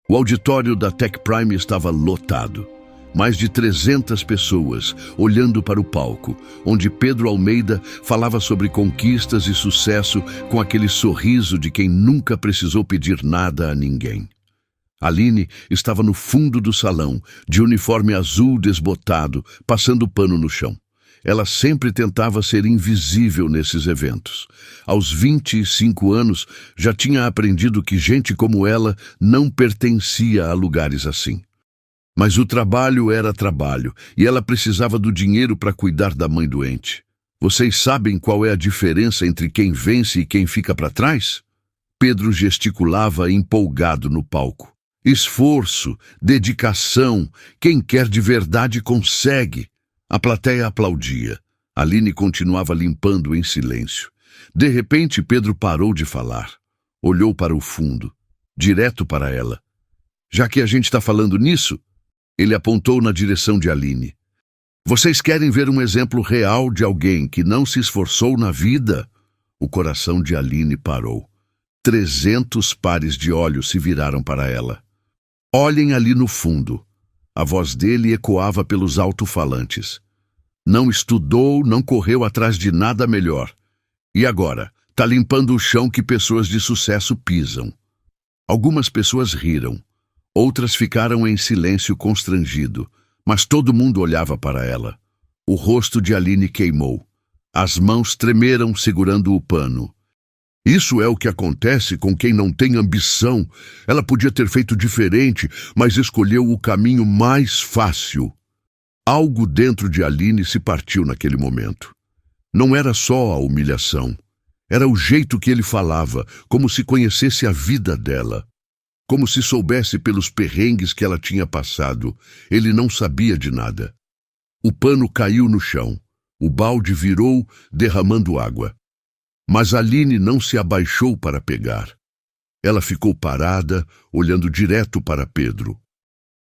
O auditório da Tech Prime estava lotado. Mais de 300 pessoas olhando para o palco, onde Pedro Almeida falava sobre conquistas e sucesso com aquele sorriso de quem nunca precisou pedir nada a ninguém. Aline estava no fundo do salão, de uniforme azul desbotado, passando pano no chão. Ela sempre tentava ser invisível nesses eventos. Aos 25 anos, já tinha aprendido que gente como ela não pertencia a lugares assim. Mas o trabalho era trabalho, e ela precisava do dinheiro para cuidar da mãe doente. Vocês sabem qual é a diferença entre quem vence e quem fica para trás? Pedro gesticulava empolgado no palco. Esforço, dedicação, quem quer de verdade consegue. A plateia aplaudia. Aline continuava limpando em silêncio. De repente, Pedro parou de falar. Olhou para o fundo, direto para ela. Já que a gente está falando nisso, ele apontou na direção de Aline. Vocês querem ver um exemplo real de alguém que não se esforçou na vida? O coração de Aline parou. 300 pares de olhos se viraram para ela. Olhem ali no fundo. A voz dele ecoava pelos alto-falantes. Não estudou, não correu atrás de nada melhor. E agora, tá limpando o chão que pessoas de sucesso pisam. Algumas pessoas riram. Outras ficaram em silêncio constrangido, mas todo mundo olhava para ela. O rosto de Aline queimou. As mãos tremeram segurando o pano. Isso é o que acontece com quem não tem ambição. Ela podia ter feito diferente, mas escolheu o caminho mais fácil. Algo dentro de Aline se partiu naquele momento. Não era só a humilhação. Era o jeito que ele falava, como se conhecesse a vida dela. Como se soubesse pelos perrengues que ela tinha passado. Ele não sabia de nada. O pano caiu no chão. O balde virou, derramando água. Mas Aline não se abaixou para pegar. Ela ficou parada, olhando direto para Pedro.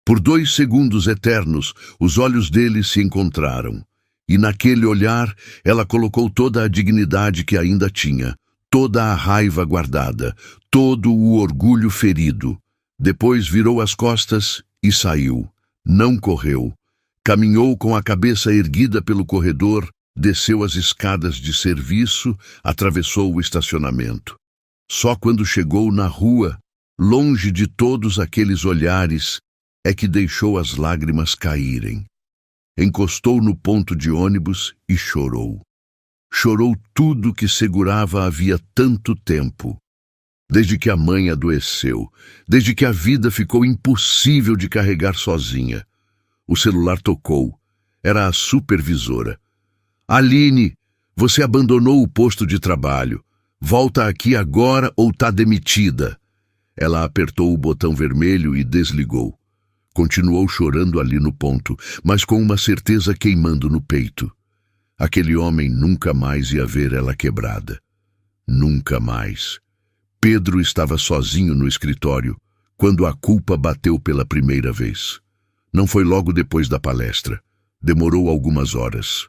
Por 2 segundos eternos, os olhos dele se encontraram. E naquele olhar, ela colocou toda a dignidade que ainda tinha. Toda a raiva guardada, todo o orgulho ferido. Depois virou as costas e saiu. Não correu. Caminhou com a cabeça erguida pelo corredor, desceu as escadas de serviço, atravessou o estacionamento. Só quando chegou na rua, longe de todos aqueles olhares, é que deixou as lágrimas caírem. Encostou no ponto de ônibus e chorou. Chorou tudo que segurava havia tanto tempo. Desde que a mãe adoeceu, desde que a vida ficou impossível de carregar sozinha. O celular tocou. Era a supervisora. Aline, você abandonou o posto de trabalho. Volta aqui agora ou tá demitida. Ela apertou o botão vermelho e desligou. Continuou chorando ali no ponto, mas com uma certeza queimando no peito. Aquele homem nunca mais ia ver ela quebrada. Nunca mais. Pedro estava sozinho no escritório, quando a culpa bateu pela primeira vez. Não foi logo depois da palestra. Demorou algumas horas.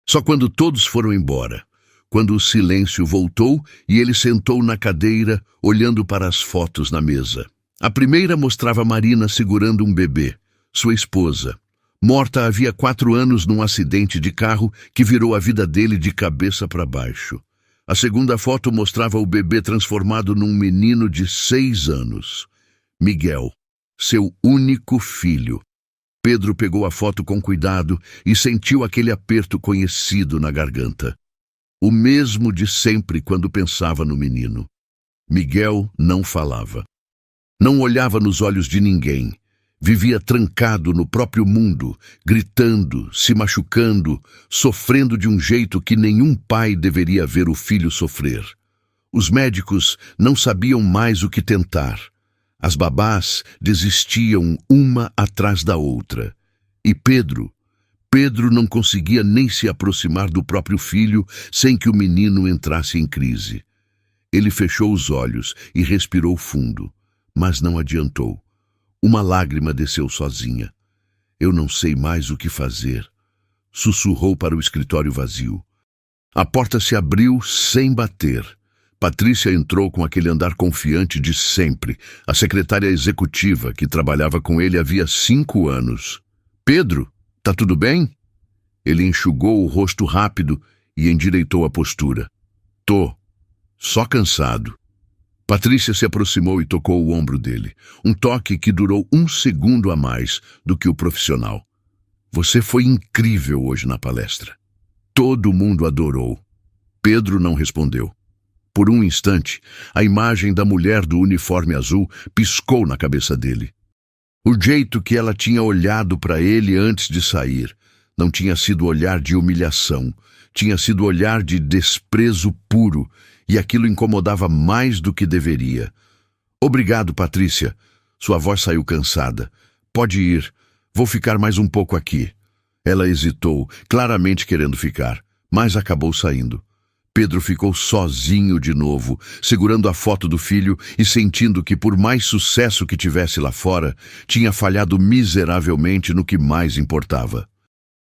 Só quando todos foram embora, quando o silêncio voltou e ele sentou na cadeira, olhando para as fotos na mesa. A primeira mostrava Marina segurando um bebê, sua esposa. Morta havia 4 anos num acidente de carro que virou a vida dele de cabeça para baixo. A segunda foto mostrava o bebê transformado num menino de 6 anos. Miguel, seu único filho. Pedro pegou a foto com cuidado e sentiu aquele aperto conhecido na garganta. O mesmo de sempre quando pensava no menino. Miguel não falava. Não olhava nos olhos de ninguém. Vivia trancado no próprio mundo, gritando, se machucando, sofrendo de um jeito que nenhum pai deveria ver o filho sofrer. Os médicos não sabiam mais o que tentar. As babás desistiam uma atrás da outra. E Pedro não conseguia nem se aproximar do próprio filho sem que o menino entrasse em crise. Ele fechou os olhos e respirou fundo, mas não adiantou. Uma lágrima desceu sozinha. Eu não sei mais o que fazer. Sussurrou para o escritório vazio. A porta se abriu sem bater. Patrícia entrou com aquele andar confiante de sempre, a secretária executiva que trabalhava com ele havia 5 anos. Pedro, tá tudo bem? Ele enxugou o rosto rápido e endireitou a postura. Tô, só cansado. Patrícia se aproximou e tocou o ombro dele, um toque que durou 1 segundo a mais do que o profissional. Você foi incrível hoje na palestra. Todo mundo adorou. Pedro não respondeu. Por um instante, a imagem da mulher do uniforme azul piscou na cabeça dele. O jeito que ela tinha olhado para ele antes de sair não tinha sido olhar de humilhação, tinha sido olhar de desprezo puro, e aquilo incomodava mais do que deveria. Obrigado, Patrícia. Sua voz saiu cansada. Pode ir. Vou ficar mais um pouco aqui. Ela hesitou, claramente querendo ficar, mas acabou saindo. Pedro ficou sozinho de novo, segurando a foto do filho e sentindo que, por mais sucesso que tivesse lá fora, tinha falhado miseravelmente no que mais importava.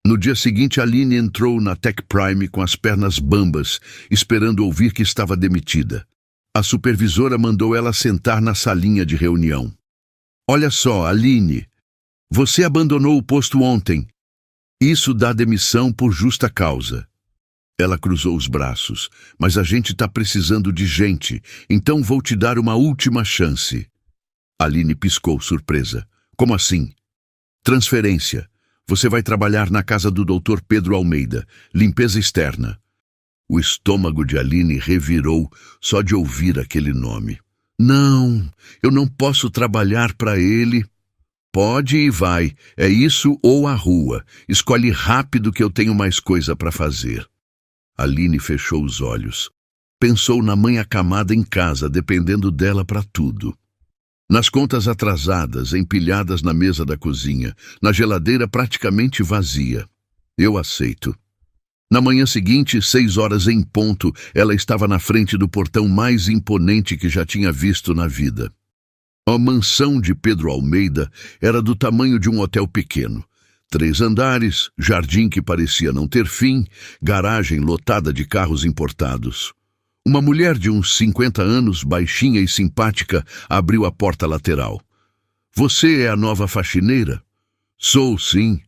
No dia seguinte, Aline entrou na Tech Prime com as pernas bambas, esperando ouvir que estava demitida. A supervisora mandou ela sentar na salinha de reunião. Olha só, Aline, você abandonou o posto ontem. Isso dá demissão por justa causa. Ela cruzou os braços. Mas a gente está precisando de gente, então vou te dar uma última chance. Aline piscou, surpresa. Como assim? Transferência. Você vai trabalhar na casa do Dr. Pedro Almeida, limpeza externa. O estômago de Aline revirou só de ouvir aquele nome. Não, eu não posso trabalhar para ele. Pode e vai. É isso ou a rua. Escolhe rápido que eu tenho mais coisa para fazer. Aline fechou os olhos. Pensou na mãe acamada em casa, dependendo dela para tudo. Nas contas atrasadas, empilhadas na mesa da cozinha, na geladeira praticamente vazia. Eu aceito. Na manhã seguinte, 6 horas em ponto, ela estava na frente do portão mais imponente que já tinha visto na vida. A mansão de Pedro Almeida era do tamanho de um hotel pequeno. 3 andares, jardim que parecia não ter fim, garagem lotada de carros importados. Uma mulher de uns 50 anos, baixinha e simpática, abriu a porta lateral. Você é a nova faxineira? Sou, sim.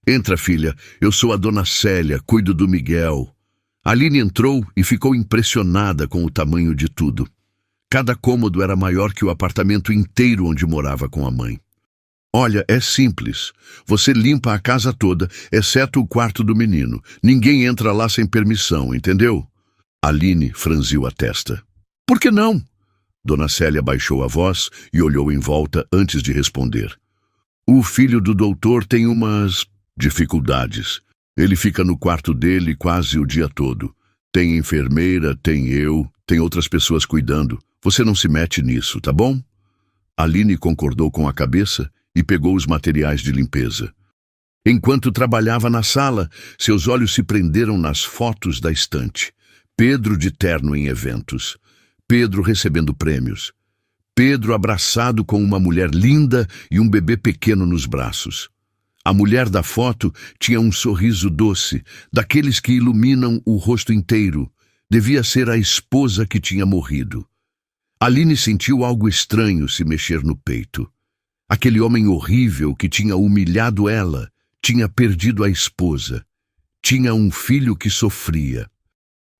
Entra, filha. Eu sou a dona Célia, cuido do Miguel. Aline entrou e ficou impressionada com o tamanho de tudo. Cada cômodo era maior que o apartamento inteiro onde morava com a mãe. Olha, é simples. Você limpa a casa toda, exceto o quarto do menino. Ninguém entra lá sem permissão, entendeu? Aline franziu a testa. Por que não? Dona Célia baixou a voz e olhou em volta antes de responder. O filho do doutor tem umas dificuldades. Ele fica no quarto dele quase o dia todo. Tem enfermeira, tem eu, tem outras pessoas cuidando. Você não se mete nisso, tá bom? Aline concordou com a cabeça e pegou os materiais de limpeza. Enquanto trabalhava na sala, seus olhos se prenderam nas fotos da estante. Pedro de terno em eventos. Pedro recebendo prêmios. Pedro abraçado com uma mulher linda e um bebê pequeno nos braços. A mulher da foto tinha um sorriso doce, daqueles que iluminam o rosto inteiro. Devia ser a esposa que tinha morrido. Aline sentiu algo estranho se mexer no peito. Aquele homem horrível que tinha humilhado ela, tinha perdido a esposa. Tinha um filho que sofria.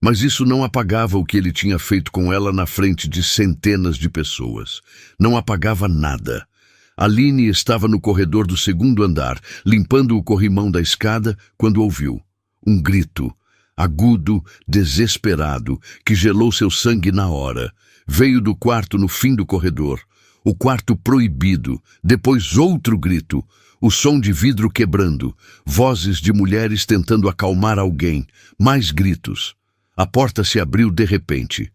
Mas isso não apagava o que ele tinha feito com ela na frente de centenas de pessoas. Não apagava nada. Aline estava no corredor do 2º andar, limpando o corrimão da escada, quando ouviu um grito, agudo, desesperado, que gelou seu sangue na hora. Veio do quarto no fim do corredor. O quarto proibido, depois outro grito, o som de vidro quebrando, vozes de mulheres tentando acalmar alguém, mais gritos. A porta se abriu de repente.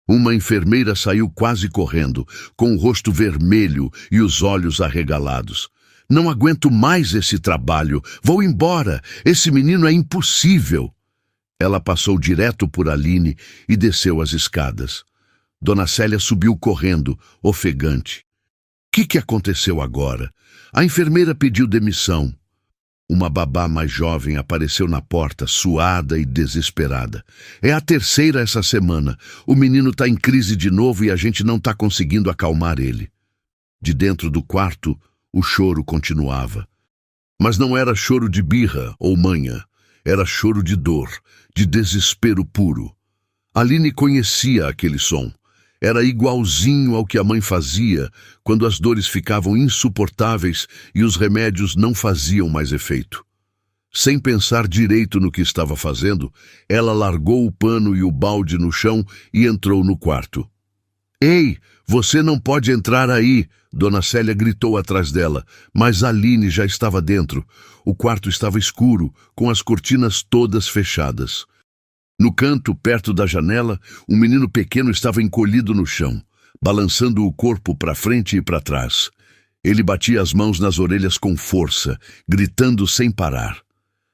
Uma enfermeira saiu quase correndo, com o rosto vermelho e os olhos arregalados. Não aguento mais esse trabalho, vou embora, esse menino é impossível. Ela passou direto por Aline e desceu as escadas. Dona Célia subiu correndo, ofegante. O que aconteceu agora? A enfermeira pediu demissão. Uma babá mais jovem apareceu na porta, suada e desesperada. É a terceira essa semana. O menino está em crise de novo e a gente não está conseguindo acalmar ele. De dentro do quarto, o choro continuava. Mas não era choro de birra ou manha. Era choro de dor, de desespero puro. Aline conhecia aquele som. Era igualzinho ao que a mãe fazia quando as dores ficavam insuportáveis e os remédios não faziam mais efeito. Sem pensar direito no que estava fazendo, ela largou o pano e o balde no chão e entrou no quarto. "Ei, você não pode entrar aí!" Dona Célia gritou atrás dela, mas Aline já estava dentro. O quarto estava escuro, com as cortinas todas fechadas. No canto, perto da janela, um menino pequeno estava encolhido no chão, balançando o corpo para frente e para trás. Ele batia as mãos nas orelhas com força, gritando sem parar.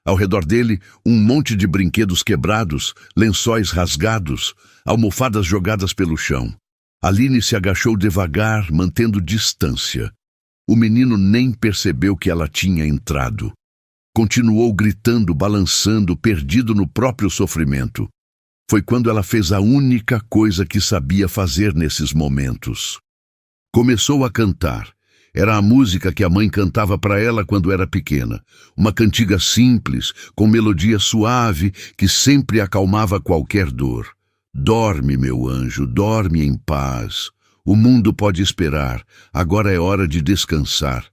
Ao redor dele, um monte de brinquedos quebrados, lençóis rasgados, almofadas jogadas pelo chão. Aline se agachou devagar, mantendo distância. O menino nem percebeu que ela tinha entrado. Continuou gritando, balançando, perdido no próprio sofrimento. Foi quando ela fez a única coisa que sabia fazer nesses momentos. Começou a cantar. Era a música que a mãe cantava para ela quando era pequena. Uma cantiga simples, com melodia suave, que sempre acalmava qualquer dor. "Dorme, meu anjo, dorme em paz. O mundo pode esperar. Agora é hora de descansar."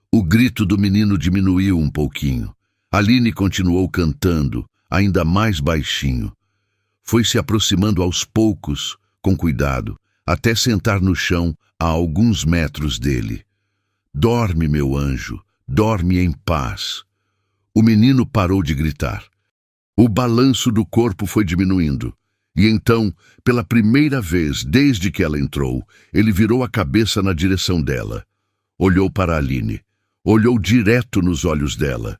O grito do menino diminuiu um pouquinho. Aline continuou cantando, ainda mais baixinho. Foi se aproximando aos poucos, com cuidado, até sentar no chão a alguns metros dele. "Dorme, meu anjo, dorme em paz." O menino parou de gritar. O balanço do corpo foi diminuindo. E então, pela primeira vez desde que ela entrou, ele virou a cabeça na direção dela. Olhou para Aline. Olhou direto nos olhos dela.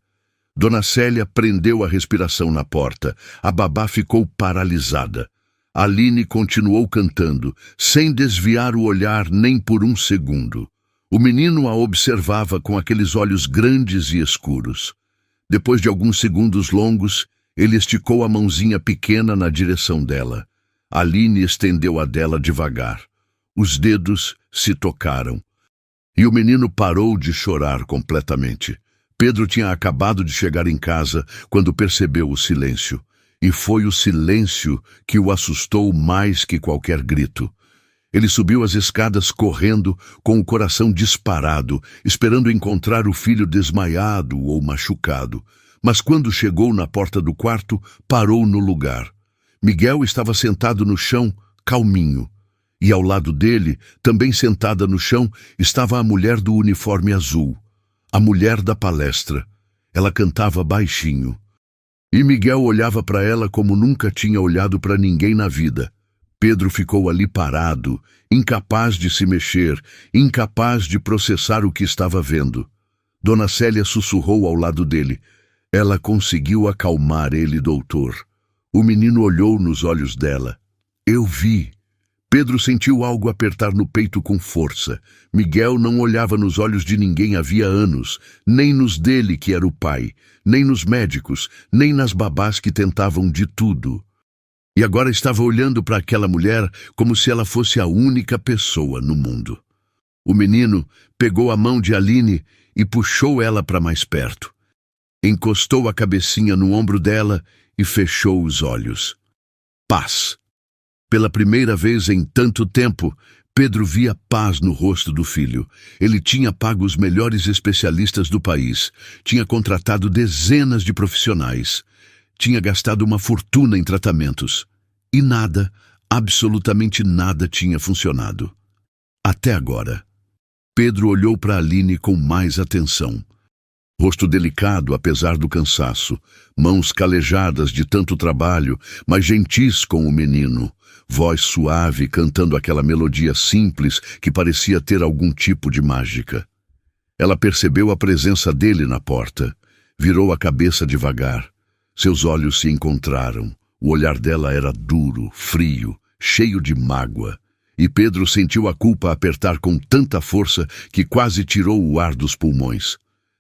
Dona Célia prendeu a respiração na porta. A babá ficou paralisada. Aline continuou cantando, sem desviar o olhar nem por um segundo. O menino a observava com aqueles olhos grandes e escuros. Depois de alguns segundos longos, ele esticou a mãozinha pequena na direção dela. Aline estendeu a dela devagar. Os dedos se tocaram. E o menino parou de chorar completamente. Pedro tinha acabado de chegar em casa quando percebeu o silêncio. E foi o silêncio que o assustou mais que qualquer grito. Ele subiu as escadas correndo, com o coração disparado, esperando encontrar o filho desmaiado ou machucado. Mas quando chegou na porta do quarto, parou no lugar. Miguel estava sentado no chão, calminho. E ao lado dele, também sentada no chão, estava a mulher do uniforme azul, a mulher da palestra. Ela cantava baixinho. E Miguel olhava para ela como nunca tinha olhado para ninguém na vida. Pedro ficou ali parado, incapaz de se mexer, incapaz de processar o que estava vendo. Dona Célia sussurrou ao lado dele. Ela conseguiu acalmar ele, doutor. O menino olhou nos olhos dela. "Eu vi." Pedro sentiu algo apertar no peito com força. Miguel não olhava nos olhos de ninguém havia anos, nem nos dele, que era o pai, nem nos médicos, nem nas babás que tentavam de tudo. E agora estava olhando para aquela mulher como se ela fosse a única pessoa no mundo. O menino pegou a mão de Aline e puxou ela para mais perto. Encostou a cabecinha no ombro dela e fechou os olhos. Paz. Pela primeira vez em tanto tempo, Pedro via paz no rosto do filho. Ele tinha pago os melhores especialistas do país, tinha contratado dezenas de profissionais, tinha gastado uma fortuna em tratamentos. E nada, absolutamente nada tinha funcionado. Até agora. Pedro olhou para Aline com mais atenção. Rosto delicado, apesar do cansaço, mãos calejadas de tanto trabalho, mas gentis com o menino, voz suave cantando aquela melodia simples que parecia ter algum tipo de mágica. Ela percebeu a presença dele na porta, virou a cabeça devagar. Seus olhos se encontraram. O olhar dela era duro, frio, cheio de mágoa. E Pedro sentiu a culpa apertar com tanta força que quase tirou o ar dos pulmões.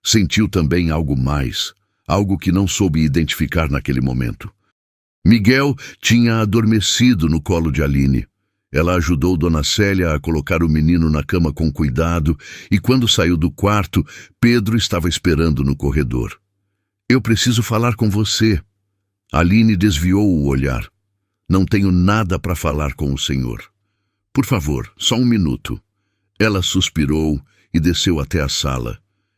sentiu também algo mais, algo que não soube identificar naquele momento. Miguel tinha adormecido no colo de Aline. Ela ajudou Dona Célia a colocar o menino na cama com cuidado e quando saiu do quarto, Pedro estava esperando no corredor. Eu preciso falar com você. Aline desviou o olhar. Não tenho nada para falar com o senhor. Por favor, só um minuto. Ela suspirou e desceu até a sala.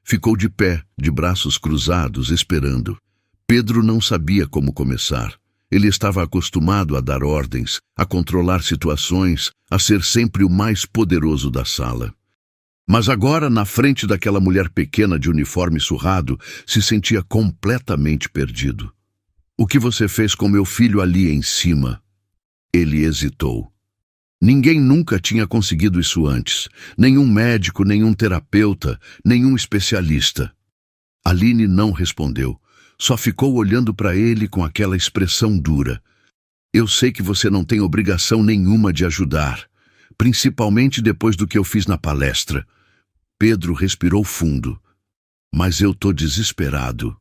Ficou de pé, de braços cruzados, esperando. Pedro não sabia como começar. Ele estava acostumado a dar ordens, a controlar situações, a ser sempre o mais poderoso da sala. Mas agora, na frente daquela mulher pequena de uniforme surrado, se sentia completamente perdido. O que você fez com meu filho ali em cima? Ele hesitou. Ninguém nunca tinha conseguido isso antes. Nenhum médico, nenhum terapeuta, nenhum especialista. Aline não respondeu. Só ficou olhando para ele com aquela expressão dura. Eu sei que você não tem obrigação nenhuma de ajudar, principalmente depois do que eu fiz na palestra. Pedro respirou fundo. Mas eu tô desesperado.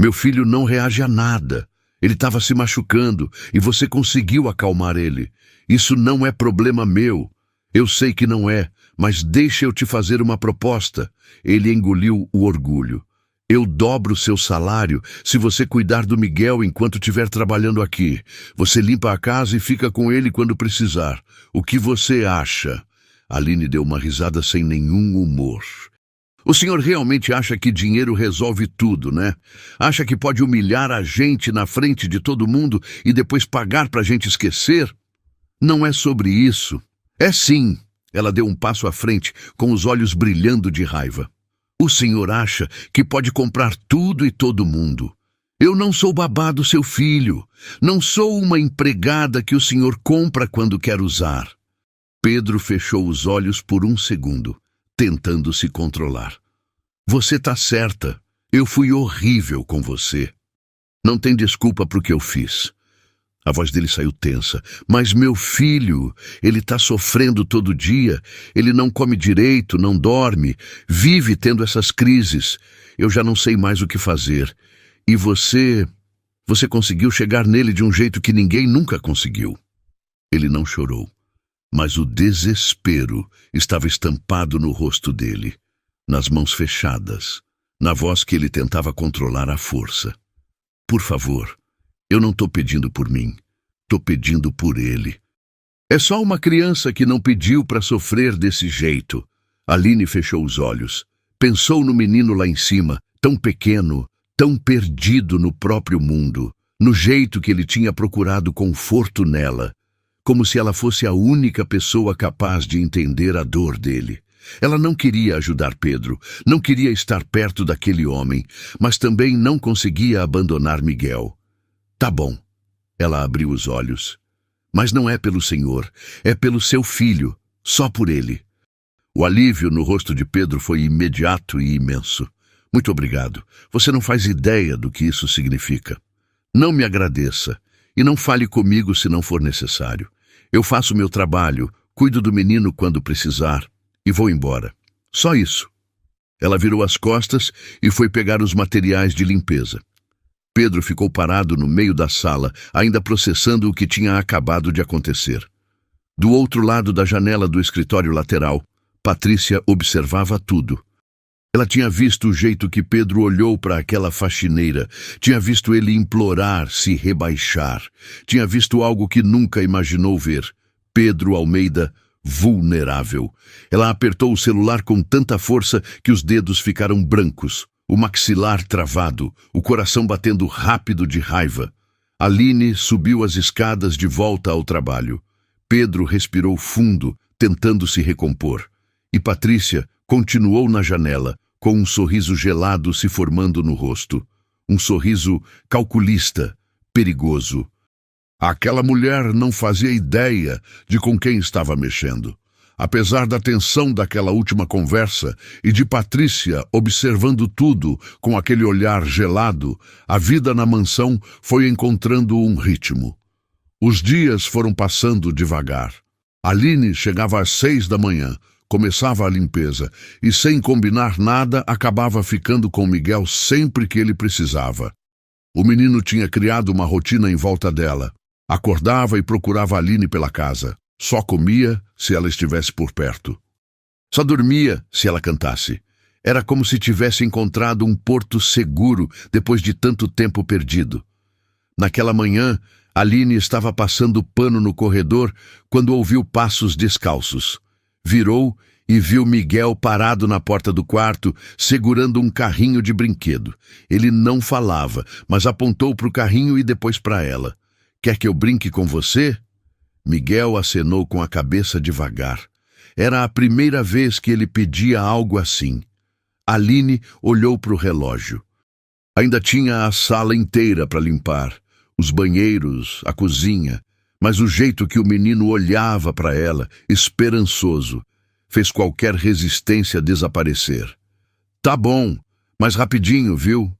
Meu filho não reage a nada. Ele estava se machucando e você conseguiu acalmar ele. Isso não é problema meu. Eu sei que não é, mas deixa eu te fazer uma proposta. Ele engoliu o orgulho. Eu dobro seu salário se você cuidar do Miguel enquanto estiver trabalhando aqui. Você limpa a casa e fica com ele quando precisar. O que você acha? Aline deu uma risada sem nenhum humor. O senhor realmente acha que dinheiro resolve tudo, né? Acha que pode humilhar a gente na frente de todo mundo e depois pagar pra gente esquecer? Não é sobre isso. É sim. Ela deu um passo à frente, com os olhos brilhando de raiva. O senhor acha que pode comprar tudo e todo mundo. Eu não sou babá do seu filho. Não sou uma empregada que o senhor compra quando quer usar. Pedro fechou os olhos por um segundo, tentando se controlar. Você tá certa. Eu fui horrível com você. Não tem desculpa pro que eu fiz. A voz dele saiu tensa. Mas meu filho, ele tá sofrendo todo dia. Ele não come direito, não dorme. Vive tendo essas crises. Eu já não sei mais o que fazer. E você conseguiu chegar nele de um jeito que ninguém nunca conseguiu. Ele não chorou. Mas o desespero estava estampado no rosto dele, nas mãos fechadas, na voz que ele tentava controlar à força. Por favor, eu não estou pedindo por mim, estou pedindo por ele. É só uma criança que não pediu para sofrer desse jeito. Aline fechou os olhos. Pensou no menino lá em cima, tão pequeno, tão perdido no próprio mundo, no jeito que ele tinha procurado conforto nela, como se ela fosse a única pessoa capaz de entender a dor dele. Ela não queria ajudar Pedro, não queria estar perto daquele homem, mas também não conseguia abandonar Miguel. Tá bom. Ela abriu os olhos. Mas não é pelo Senhor, é pelo seu filho, só por ele. O alívio no rosto de Pedro foi imediato e imenso. Muito obrigado. Você não faz ideia do que isso significa. Não me agradeça e não fale comigo se não for necessário. Eu faço meu trabalho, cuido do menino quando precisar e vou embora. Só isso. Ela virou as costas e foi pegar os materiais de limpeza. Pedro ficou parado no meio da sala, ainda processando o que tinha acabado de acontecer. Do outro lado da janela do escritório lateral, Patrícia observava tudo. Ela tinha visto o jeito que Pedro olhou para aquela faxineira, tinha visto ele implorar, se rebaixar, tinha visto algo que nunca imaginou ver. Pedro Almeida, vulnerável. Ela apertou o celular com tanta força que os dedos ficaram brancos, o maxilar travado, o coração batendo rápido de raiva. Aline subiu as escadas de volta ao trabalho. Pedro respirou fundo, tentando se recompor. E Patrícia continuou na janela, com um sorriso gelado se formando no rosto. Um sorriso calculista, perigoso. Aquela mulher não fazia ideia de com quem estava mexendo. Apesar da tensão daquela última conversa e de Patrícia observando tudo com aquele olhar gelado, a vida na mansão foi encontrando um ritmo. Os dias foram passando devagar. Aline chegava às 6 da manhã, Começava a limpeza e, sem combinar nada, acabava ficando com Miguel sempre que ele precisava. O menino tinha criado uma rotina em volta dela. Acordava e procurava Aline pela casa. Só comia se ela estivesse por perto. Só dormia se ela cantasse. Era como se tivesse encontrado um porto seguro depois de tanto tempo perdido. Naquela manhã, Aline estava passando pano no corredor quando ouviu passos descalços. Virou e viu Miguel parado na porta do quarto, segurando um carrinho de brinquedo. Ele não falava, mas apontou para o carrinho e depois para ela. "Quer que eu brinque com você?" Miguel acenou com a cabeça devagar. Era a primeira vez que ele pedia algo assim. Aline olhou para o relógio. Ainda tinha a sala inteira para limpar, os banheiros, a cozinha, mas o jeito que o menino olhava para ela, esperançoso, fez qualquer resistência desaparecer. "Tá bom, mas rapidinho, viu?"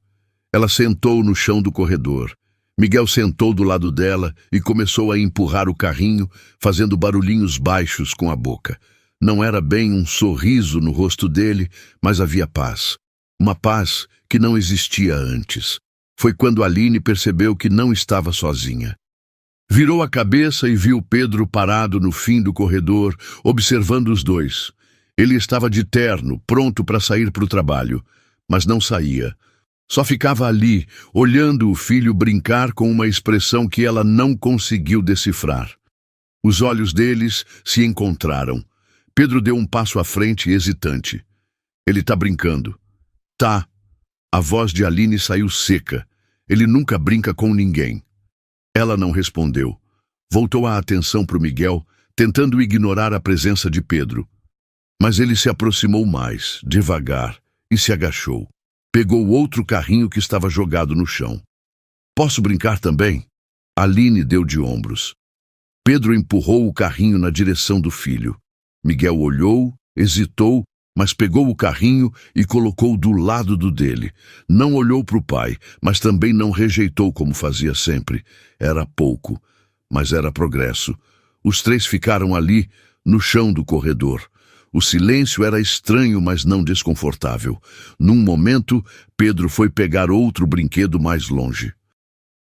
Ela sentou no chão do corredor. Miguel sentou do lado dela e começou a empurrar o carrinho, fazendo barulhinhos baixos com a boca. Não era bem um sorriso no rosto dele, mas havia paz. Uma paz que não existia antes. Foi quando Aline percebeu que não estava sozinha. Virou a cabeça e viu Pedro parado no fim do corredor, observando os dois. Ele estava de terno, pronto para sair para o trabalho, mas não saía. Só ficava ali, olhando o filho brincar com uma expressão que ela não conseguiu decifrar. Os olhos deles se encontraram. Pedro deu um passo à frente, hesitante. "Ele tá brincando." "Tá." A voz de Aline saiu seca. "Ele nunca brinca com ninguém." Ela não respondeu. Voltou a atenção para o Miguel, tentando ignorar a presença de Pedro. Mas ele se aproximou mais, devagar, e se agachou. Pegou outro carrinho que estava jogado no chão. "Posso brincar também?" Aline deu de ombros. Pedro empurrou o carrinho na direção do filho. Miguel olhou, hesitou, mas pegou o carrinho e colocou do lado do dele. Não olhou para o pai, mas também não rejeitou como fazia sempre. Era pouco, mas era progresso. Os três ficaram ali, no chão do corredor. O silêncio era estranho, mas não desconfortável. Num momento, Pedro foi pegar outro brinquedo mais longe.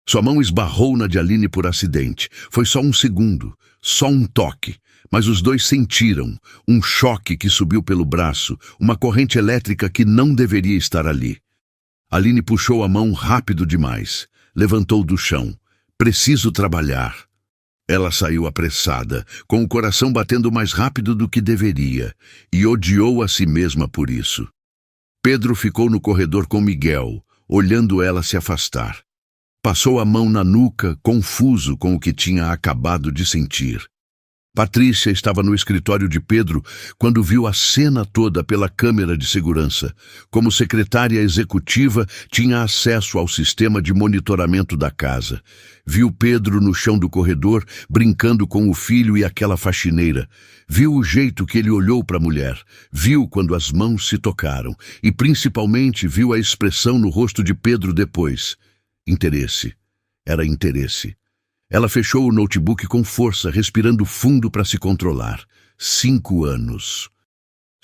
Sua mão esbarrou na de Aline por acidente. Foi só um segundo, só um toque. Mas os dois sentiram um choque que subiu pelo braço, uma corrente elétrica que não deveria estar ali. Aline puxou a mão rápido demais. Levantou do chão. "Preciso trabalhar." Ela saiu apressada, com o coração batendo mais rápido do que deveria, e odiou a si mesma por isso. Pedro ficou no corredor com Miguel, olhando ela se afastar. Passou a mão na nuca, confuso com o que tinha acabado de sentir. Patrícia estava no escritório de Pedro quando viu a cena toda pela câmera de segurança. Como secretária executiva, tinha acesso ao sistema de monitoramento da casa. Viu Pedro no chão do corredor, brincando com o filho e aquela faxineira. Viu o jeito que ele olhou para a mulher. Viu quando as mãos se tocaram. E principalmente viu a expressão no rosto de Pedro depois. Interesse. Era interesse. Ela fechou o notebook com força, respirando fundo para se controlar. 5 anos.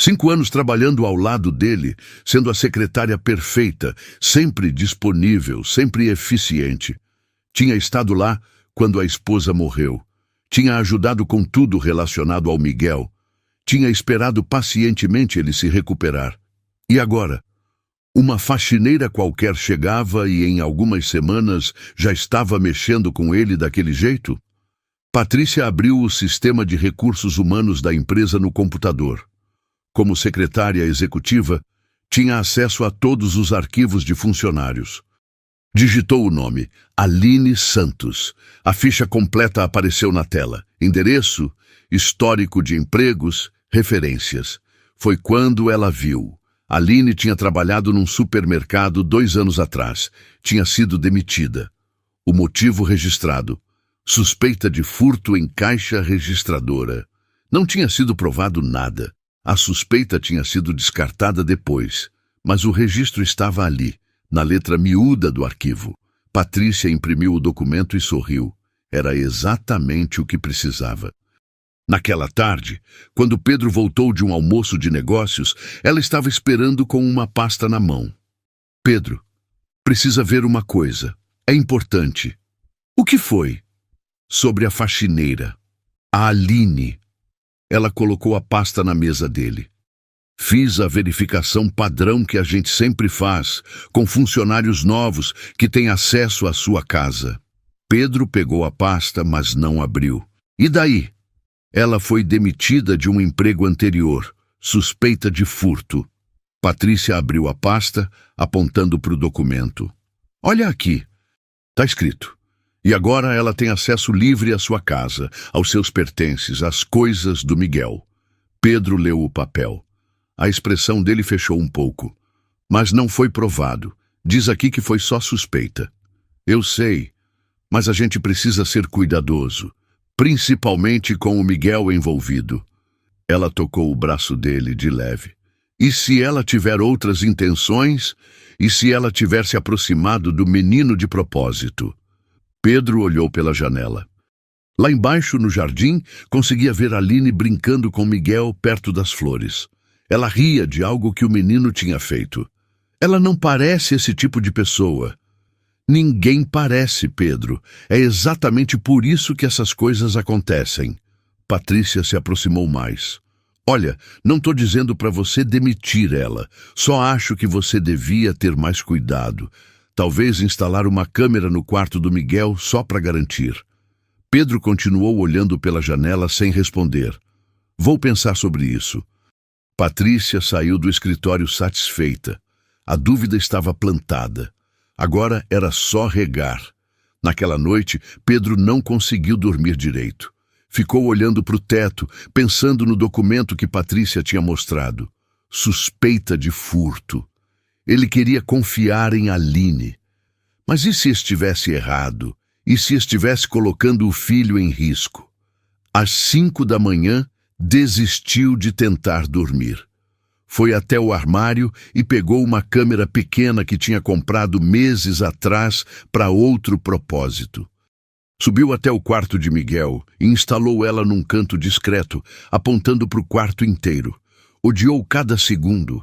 5 anos trabalhando ao lado dele, sendo a secretária perfeita, sempre disponível, sempre eficiente. Tinha estado lá quando a esposa morreu. Tinha ajudado com tudo relacionado ao Miguel. Tinha esperado pacientemente ele se recuperar. E agora? Uma faxineira qualquer chegava e em algumas semanas já estava mexendo com ele daquele jeito? Patrícia abriu o sistema de recursos humanos da empresa no computador. Como secretária executiva, tinha acesso a todos os arquivos de funcionários. Digitou o nome, Aline Santos. A ficha completa apareceu na tela. Endereço, histórico de empregos, referências. Foi quando ela viu. Aline tinha trabalhado num supermercado 2 anos atrás. Tinha sido demitida. O motivo registrado: suspeita de furto em caixa registradora. Não tinha sido provado nada. A suspeita tinha sido descartada depois, mas o registro estava ali, na letra miúda do arquivo. Patrícia imprimiu o documento e sorriu. Era exatamente o que precisava. Naquela tarde, quando Pedro voltou de um almoço de negócios, ela estava esperando com uma pasta na mão. Pedro, precisa ver uma coisa. É importante. O que foi? Sobre a faxineira. A Aline. Ela colocou a pasta na mesa dele. Fiz a verificação padrão que a gente sempre faz, com funcionários novos que têm acesso à sua casa. Pedro pegou a pasta, mas não abriu. E daí? Ela foi demitida de um emprego anterior, suspeita de furto. Patrícia abriu a pasta, apontando para o documento. Olha aqui. Está escrito. E agora ela tem acesso livre à sua casa, aos seus pertences, às coisas do Miguel. Pedro leu o papel. A expressão dele fechou um pouco. Mas não foi provado. Diz aqui que foi só suspeita. Eu sei, mas a gente precisa ser cuidadoso, principalmente com o Miguel envolvido. Ela tocou o braço dele de leve. E se ela tiver outras intenções? E se ela tiver se aproximado do menino de propósito? Pedro olhou pela janela. Lá embaixo, no jardim, conseguia ver Aline brincando com Miguel perto das flores. Ela ria de algo que o menino tinha feito. Ela não parece esse tipo de pessoa. Ninguém parece, Pedro. É exatamente por isso que essas coisas acontecem. Patrícia se aproximou mais. Olha, não estou dizendo para você demitir ela. Só acho que você devia ter mais cuidado. Talvez instalar uma câmera no quarto do Miguel só para garantir. Pedro continuou olhando pela janela sem responder. Vou pensar sobre isso. Patrícia saiu do escritório satisfeita. A dúvida estava plantada. Agora era só regar. Naquela noite, Pedro não conseguiu dormir direito. Ficou olhando para o teto, pensando no documento que Patrícia tinha mostrado. Suspeita de furto. Ele queria confiar em Aline. Mas e se estivesse errado? E se estivesse colocando o filho em risco? Às 5 da manhã, desistiu de tentar dormir. Foi até o armário e pegou uma câmera pequena que tinha comprado meses atrás para outro propósito. Subiu até o quarto de Miguel e instalou ela num canto discreto, apontando para o quarto inteiro. Odiou cada segundo.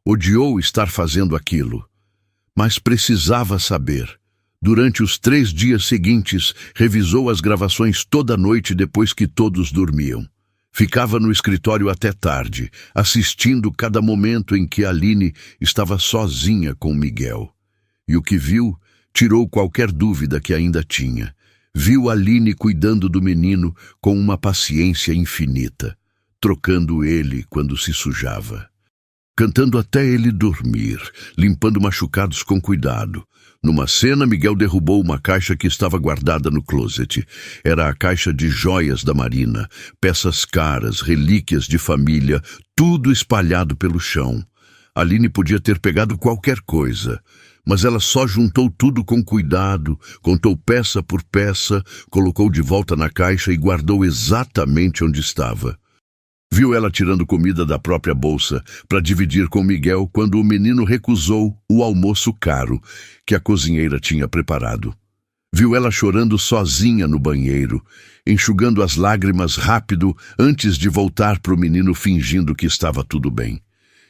Odiou estar fazendo aquilo. Mas precisava saber. Durante os 3 dias seguintes, revisou as gravações toda noite depois que todos dormiam. Ficava no escritório até tarde, assistindo cada momento em que Aline estava sozinha com Miguel. E o que viu tirou qualquer dúvida que ainda tinha. Viu Aline cuidando do menino com uma paciência infinita, trocando ele quando se sujava. Cantando até ele dormir, limpando machucados com cuidado. Numa cena, Miguel derrubou uma caixa que estava guardada no closet. Era a caixa de joias da Marina, peças caras, relíquias de família, tudo espalhado pelo chão. Aline podia ter pegado qualquer coisa, mas ela só juntou tudo com cuidado, contou peça por peça, colocou de volta na caixa e guardou exatamente onde estava. Viu ela tirando comida da própria bolsa para dividir com Miguel quando o menino recusou o almoço caro que a cozinheira tinha preparado. Viu ela chorando sozinha no banheiro, enxugando as lágrimas rápido antes de voltar para o menino fingindo que estava tudo bem.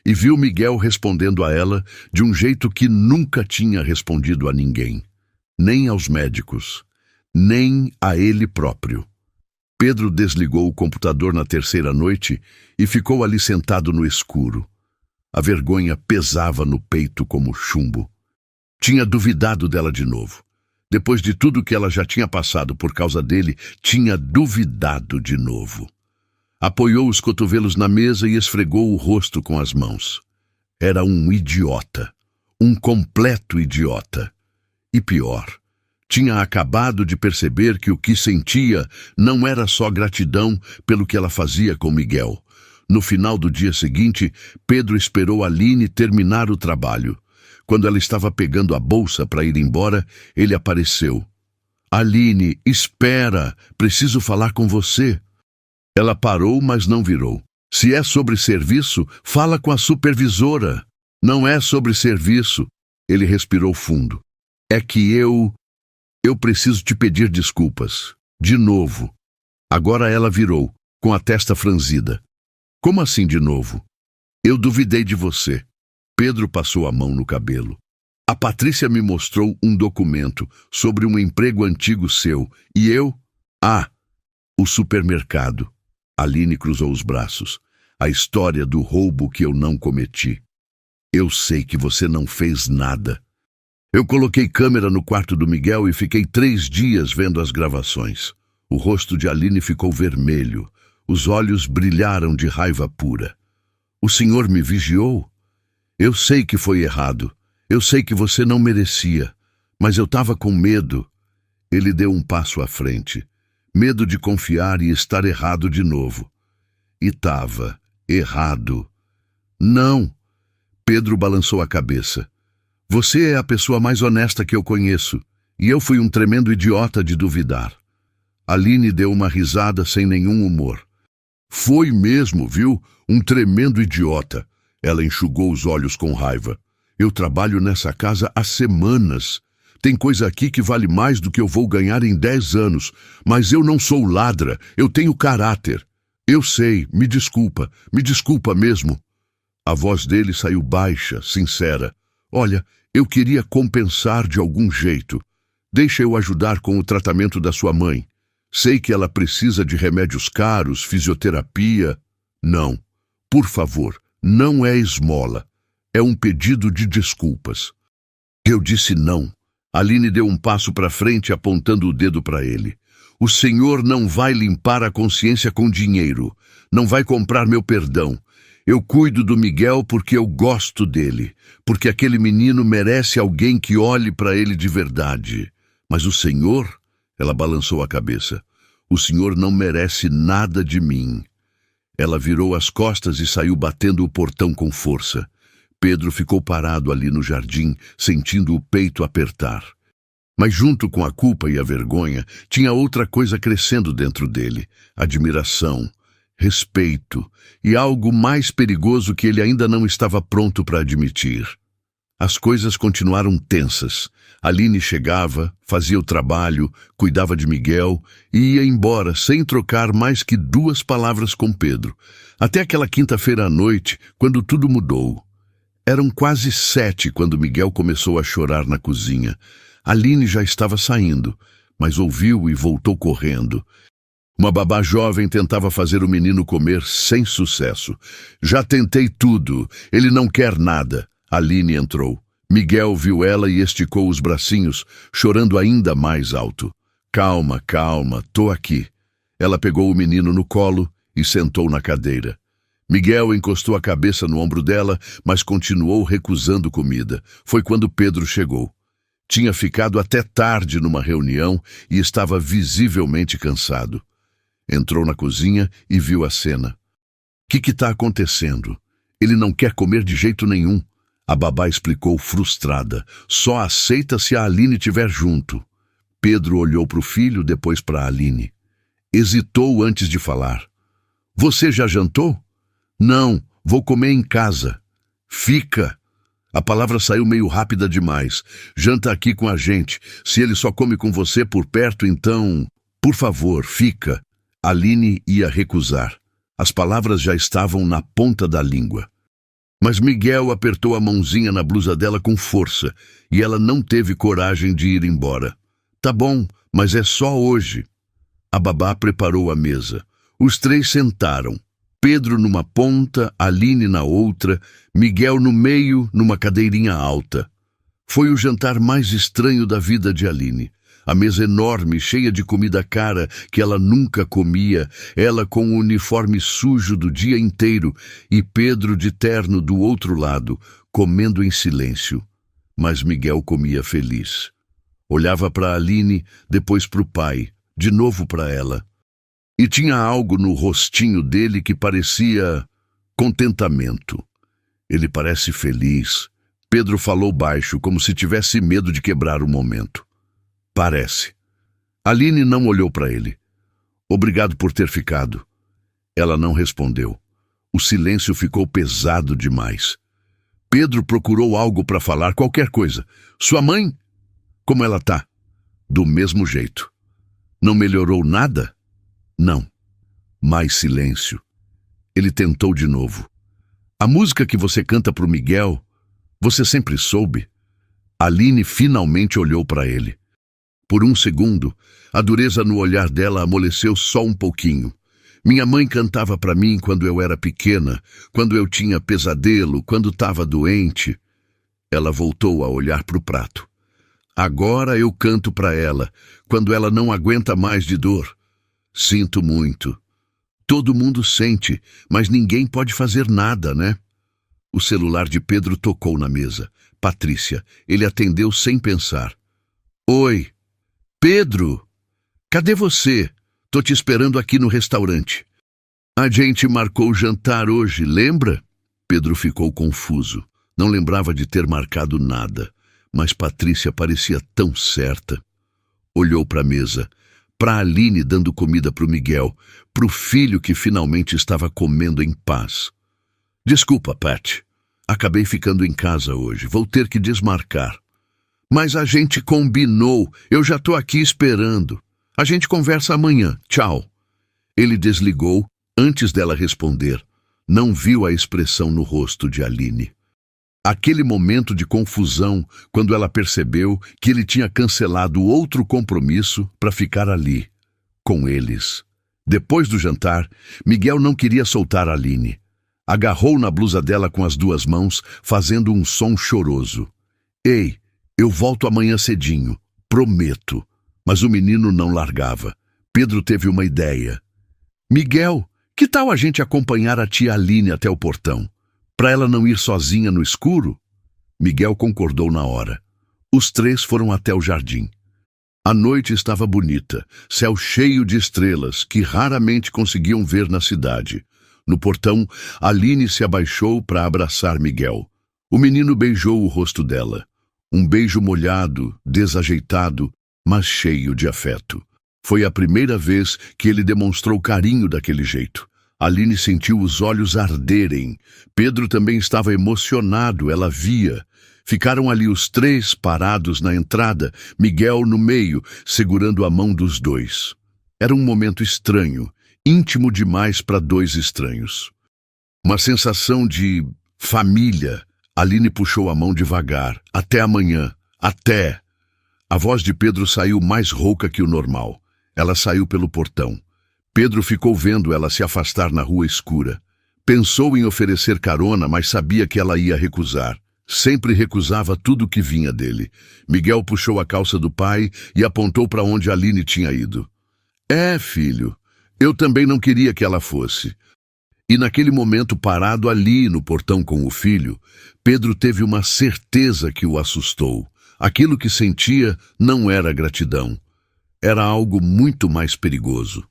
E viu Miguel respondendo a ela de um jeito que nunca tinha respondido a ninguém, nem aos médicos, nem a ele próprio. Pedro desligou o computador na 3ª noite e ficou ali sentado no escuro. A vergonha pesava no peito como chumbo. Tinha duvidado dela de novo. Depois de tudo que ela já tinha passado por causa dele, tinha duvidado de novo. Apoiou os cotovelos na mesa e esfregou o rosto com as mãos. Era um idiota. Um completo idiota. E pior, tinha acabado de perceber que o que sentia não era só gratidão pelo que ela fazia com Miguel. No final do dia seguinte, Pedro esperou Aline terminar o trabalho. Quando ela estava pegando a bolsa para ir embora, ele apareceu. Aline, espera, preciso falar com você. Ela parou, mas não virou. Se é sobre serviço, fala com a supervisora. Não é sobre serviço. Ele respirou fundo. É que eu preciso te pedir desculpas. De novo. Agora ela virou. com a testa franzida. Como assim de novo? Eu duvidei de você. Pedro passou a mão no cabelo. A Patrícia me mostrou um documento sobre um emprego antigo seu, e eu... Ah, o supermercado. Aline cruzou os braços. A história do roubo que eu não cometi. Eu sei que você não fez nada. Eu coloquei câmera no quarto do Miguel e fiquei 3 dias vendo as gravações. O rosto de Aline ficou vermelho. Os olhos brilharam de raiva pura. O senhor me vigiou? Eu sei que foi errado. Eu sei que você não merecia. Mas eu estava com medo. Ele deu um passo à frente. Medo de confiar e estar errado de novo. E estava errado. Não. Pedro balançou a cabeça. Você é a pessoa mais honesta que eu conheço. E eu fui um tremendo idiota de duvidar. Aline deu uma risada sem nenhum humor. Foi mesmo, viu? Um tremendo idiota. Ela enxugou os olhos com raiva. Eu trabalho nessa casa há semanas. Tem coisa aqui que vale mais do que eu vou ganhar em 10 anos. Mas eu não sou ladra. Eu tenho caráter. Eu sei. Me desculpa mesmo. A voz dele saiu baixa, sincera. Olha, eu queria compensar de algum jeito. Deixa eu ajudar com o tratamento da sua mãe. Sei que ela precisa de remédios caros, fisioterapia. Não. Por favor, não é esmola. É um pedido de desculpas. Eu disse não. Aline deu um passo para frente, apontando o dedo para ele. O senhor não vai limpar a consciência com dinheiro. Não vai comprar meu perdão. Eu cuido do Miguel porque eu gosto dele. Porque aquele menino merece alguém que olhe para ele de verdade. Mas o senhor... Ela balançou a cabeça. O senhor não merece nada de mim. Ela virou as costas e saiu batendo o portão com força. Pedro ficou parado ali no jardim, sentindo o peito apertar. Mas junto com a culpa e a vergonha, tinha outra coisa crescendo dentro dele. Admiração, respeito e algo mais perigoso que ele ainda não estava pronto para admitir. As coisas continuaram tensas. Aline chegava, fazia o trabalho, cuidava de Miguel e ia embora sem trocar mais que 2 palavras com Pedro. Até aquela quinta-feira à noite, quando tudo mudou. Eram quase 7 quando Miguel começou a chorar na cozinha. Aline já estava saindo, mas ouviu e voltou correndo. Uma babá jovem tentava fazer o menino comer sem sucesso. Já tentei tudo, ele não quer nada. Aline entrou. Miguel viu ela e esticou os bracinhos, chorando ainda mais alto. Calma, tô aqui. Ela pegou o menino no colo e sentou na cadeira. Miguel encostou a cabeça no ombro dela, mas continuou recusando comida. Foi quando Pedro chegou. Tinha ficado até tarde numa reunião e estava visivelmente cansado. Entrou na cozinha e viu a cena. O que está acontecendo? Ele não quer comer de jeito nenhum. A babá explicou frustrada. Só aceita se a Aline estiver junto. Pedro olhou para o filho, depois para a Aline. Hesitou antes de falar. Você já jantou? Não, vou comer em casa. Fica. A palavra saiu meio rápida demais. Janta aqui com a gente. Se ele só come com você por perto, então... Por favor, fica. Aline ia recusar. As palavras já estavam na ponta da língua. Mas Miguel apertou a mãozinha na blusa dela com força e ela não teve coragem de ir embora. Tá bom, mas é só hoje. A babá preparou a mesa. Os 3 sentaram. Pedro numa ponta, Aline na outra, Miguel no meio, numa cadeirinha alta. Foi o jantar mais estranho da vida de Aline. A mesa enorme, cheia de comida cara que ela nunca comia, ela com o uniforme sujo do dia inteiro e Pedro de terno do outro lado, comendo em silêncio. Mas Miguel comia feliz. Olhava para Aline, depois para o pai, de novo para ela. E tinha algo no rostinho dele que parecia contentamento. Ele parece feliz. Pedro falou baixo, como se tivesse medo de quebrar o momento. Parece. Aline não olhou para ele. Obrigado por ter ficado. Ela não respondeu. O silêncio ficou pesado demais. Pedro procurou algo para falar, qualquer coisa. Sua mãe? Como ela tá? Do mesmo jeito. Não melhorou nada? Não. Mais silêncio. Ele tentou de novo. A música que você canta pro Miguel, você sempre soube? Aline finalmente olhou para ele. Por um segundo, a dureza no olhar dela amoleceu só um pouquinho. Minha mãe cantava para mim quando eu era pequena, quando eu tinha pesadelo, quando estava doente. Ela voltou a olhar para o prato. Agora eu canto para ela, quando ela não aguenta mais de dor. Sinto muito. Todo mundo sente, mas ninguém pode fazer nada, né? O celular de Pedro tocou na mesa. Patrícia. Ele atendeu sem pensar. Oi. Pedro, cadê você? Tô te esperando aqui no restaurante. A gente marcou o jantar hoje, lembra? Pedro ficou confuso. Não lembrava de ter marcado nada, mas Patrícia parecia tão certa. Olhou para a mesa, para Aline dando comida para o Miguel, para o filho que finalmente estava comendo em paz. Desculpa, Pat. Acabei ficando em casa hoje. Vou ter que desmarcar. Mas a gente combinou. Eu já tô aqui esperando. A gente conversa amanhã. Tchau. Ele desligou antes dela responder. Não viu a expressão no rosto de Aline. Aquele momento de confusão, quando ela percebeu que ele tinha cancelado outro compromisso para ficar ali, com eles. Depois do jantar, Miguel não queria soltar Aline. Agarrou na blusa dela com as duas mãos, fazendo um som choroso. Ei, eu volto amanhã cedinho, prometo. Mas o menino não largava. Pedro teve uma ideia. Miguel, que tal a gente acompanhar a tia Aline até o portão? Para ela não ir sozinha no escuro? Miguel concordou na hora. Os três foram até o jardim. A noite estava bonita, céu cheio de estrelas que raramente conseguiam ver na cidade. No portão, Aline se abaixou para abraçar Miguel. O menino beijou o rosto dela. Um beijo molhado, desajeitado, mas cheio de afeto. Foi a primeira vez que ele demonstrou carinho daquele jeito. Aline sentiu os olhos arderem. Pedro também estava emocionado, ela via. Ficaram ali os três parados na entrada, Miguel no meio, segurando a mão dos dois. Era um momento estranho, íntimo demais para dois estranhos. Uma sensação de família. Aline puxou a mão devagar. Até amanhã. Até. A voz de Pedro saiu mais rouca que o normal. Ela saiu pelo portão. Pedro ficou vendo ela se afastar na rua escura. Pensou em oferecer carona, mas sabia que ela ia recusar. Sempre recusava tudo que vinha dele. Miguel puxou a calça do pai e apontou para onde Aline tinha ido. É, filho, eu também não queria que ela fosse. E naquele momento, parado ali no portão com o filho, Pedro teve uma certeza que o assustou. Aquilo que sentia não era gratidão. Era algo muito mais perigoso.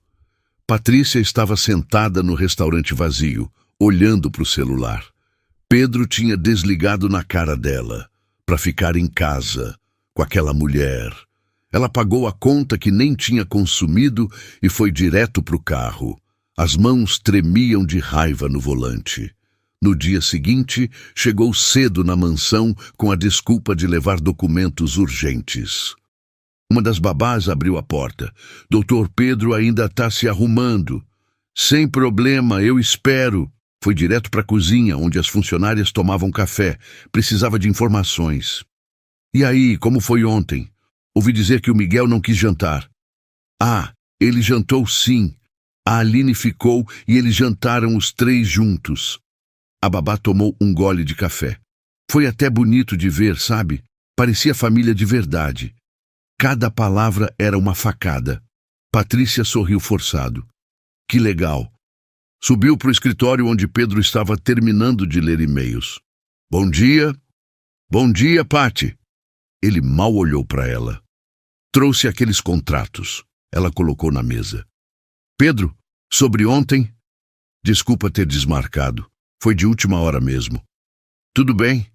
Patrícia estava sentada no restaurante vazio, olhando para o celular. Pedro tinha desligado na cara dela, para ficar em casa, com aquela mulher. Ela pagou a conta que nem tinha consumido e foi direto para o carro. As mãos tremiam de raiva no volante. No dia seguinte, chegou cedo na mansão com a desculpa de levar documentos urgentes. Uma das babás abriu a porta. Doutor Pedro ainda está se arrumando. Sem problema, eu espero. Foi direto para a cozinha, onde as funcionárias tomavam café. Precisava de informações. E aí, como foi ontem? Ouvi dizer que o Miguel não quis jantar. Ah, ele jantou sim. A Aline ficou e eles jantaram os três juntos. A babá tomou um gole de café. Foi até bonito de ver, sabe? Parecia família de verdade. Cada palavra era uma facada. Patrícia sorriu forçado. Que legal. Subiu para o escritório onde Pedro estava terminando de ler e-mails. Bom dia. Bom dia, Pati. Ele mal olhou para ela. Trouxe aqueles contratos. Ela colocou na mesa. Pedro, sobre ontem? Desculpa ter desmarcado. Foi de última hora mesmo. Tudo bem?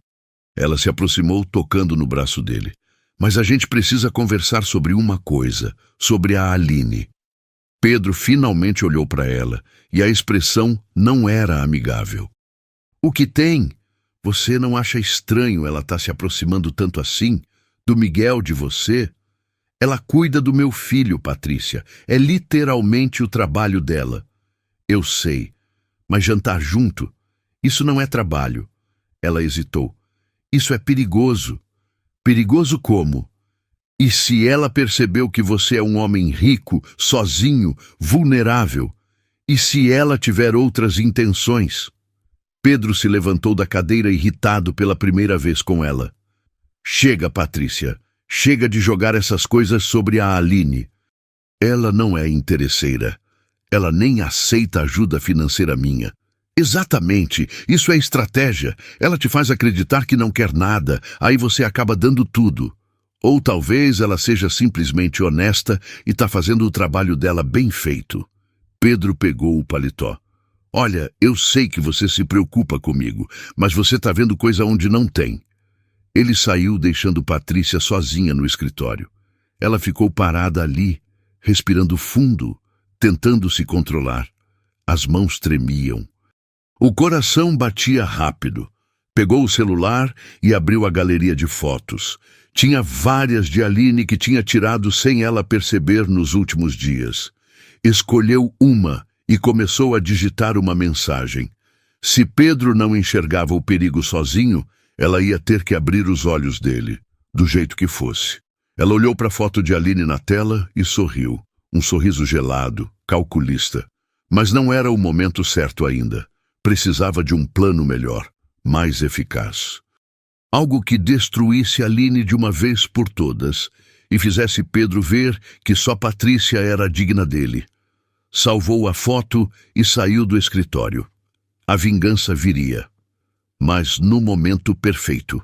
Ela se aproximou, tocando no braço dele. Mas a gente precisa conversar sobre uma coisa, sobre a Aline. Pedro finalmente olhou para ela, e a expressão não era amigável. O que tem? Você não acha estranho ela estar se aproximando tanto assim? Do Miguel, de você? Ela cuida do meu filho, Patrícia. É literalmente o trabalho dela. Eu sei, mas jantar junto? Isso não é trabalho. Ela hesitou. Isso é perigoso. Perigoso como? E se ela percebeu que você é um homem rico, sozinho, vulnerável? E se ela tiver outras intenções? Pedro se levantou da cadeira irritado pela primeira vez com ela. Chega, Patrícia. Chega de jogar essas coisas sobre a Aline. Ela não é interesseira. Ela nem aceita ajuda financeira minha. Exatamente, isso é estratégia. Ela te faz acreditar que não quer nada, aí você acaba dando tudo. Ou talvez ela seja simplesmente honesta e está fazendo o trabalho dela bem feito. Pedro pegou o paletó. Olha, eu sei que você se preocupa comigo, mas você está vendo coisa onde não tem. Ele saiu deixando Patrícia sozinha no escritório. Ela ficou parada ali, respirando fundo, tentando se controlar. As mãos tremiam. O coração batia rápido. Pegou o celular e abriu a galeria de fotos. Tinha várias de Aline que tinha tirado sem ela perceber nos últimos dias. Escolheu uma e começou a digitar uma mensagem. Se Pedro não enxergava o perigo sozinho, ela ia ter que abrir os olhos dele, do jeito que fosse. Ela olhou para a foto de Aline na tela e sorriu. Um sorriso gelado, calculista. Mas não era o momento certo ainda. Precisava de um plano melhor, mais eficaz. Algo que destruísse Aline de uma vez por todas e fizesse Pedro ver que só Patrícia era digna dele. Salvou a foto e saiu do escritório. A vingança viria, mas no momento perfeito.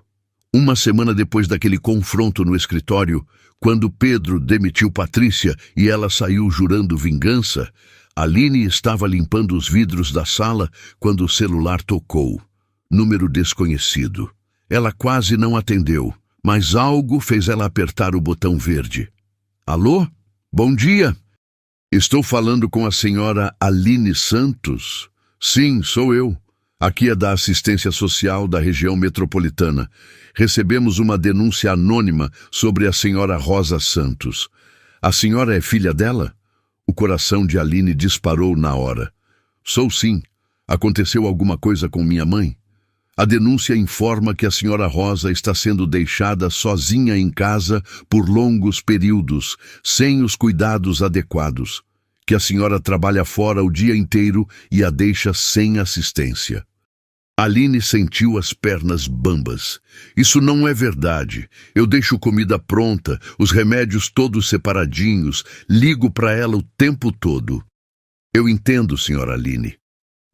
Uma semana depois daquele confronto no escritório, quando Pedro demitiu Patrícia e ela saiu jurando vingança, Aline estava limpando os vidros da sala quando o celular tocou. Número desconhecido. Ela quase não atendeu, mas algo fez ela apertar o botão verde. Alô? Bom dia. Estou falando com a senhora Aline Santos? Sim, sou eu. Aqui é da Assistência Social da região metropolitana. Recebemos uma denúncia anônima sobre a senhora Rosa Santos. A senhora é filha dela? O coração de Aline disparou na hora. Sou sim. Aconteceu alguma coisa com minha mãe? A denúncia informa que a senhora Rosa está sendo deixada sozinha em casa por longos períodos, sem os cuidados adequados. Que a senhora trabalha fora o dia inteiro e a deixa sem assistência. Aline sentiu as pernas bambas. Isso não é verdade. Eu deixo comida pronta, os remédios todos separadinhos, ligo para ela o tempo todo. Eu entendo, senhora Aline.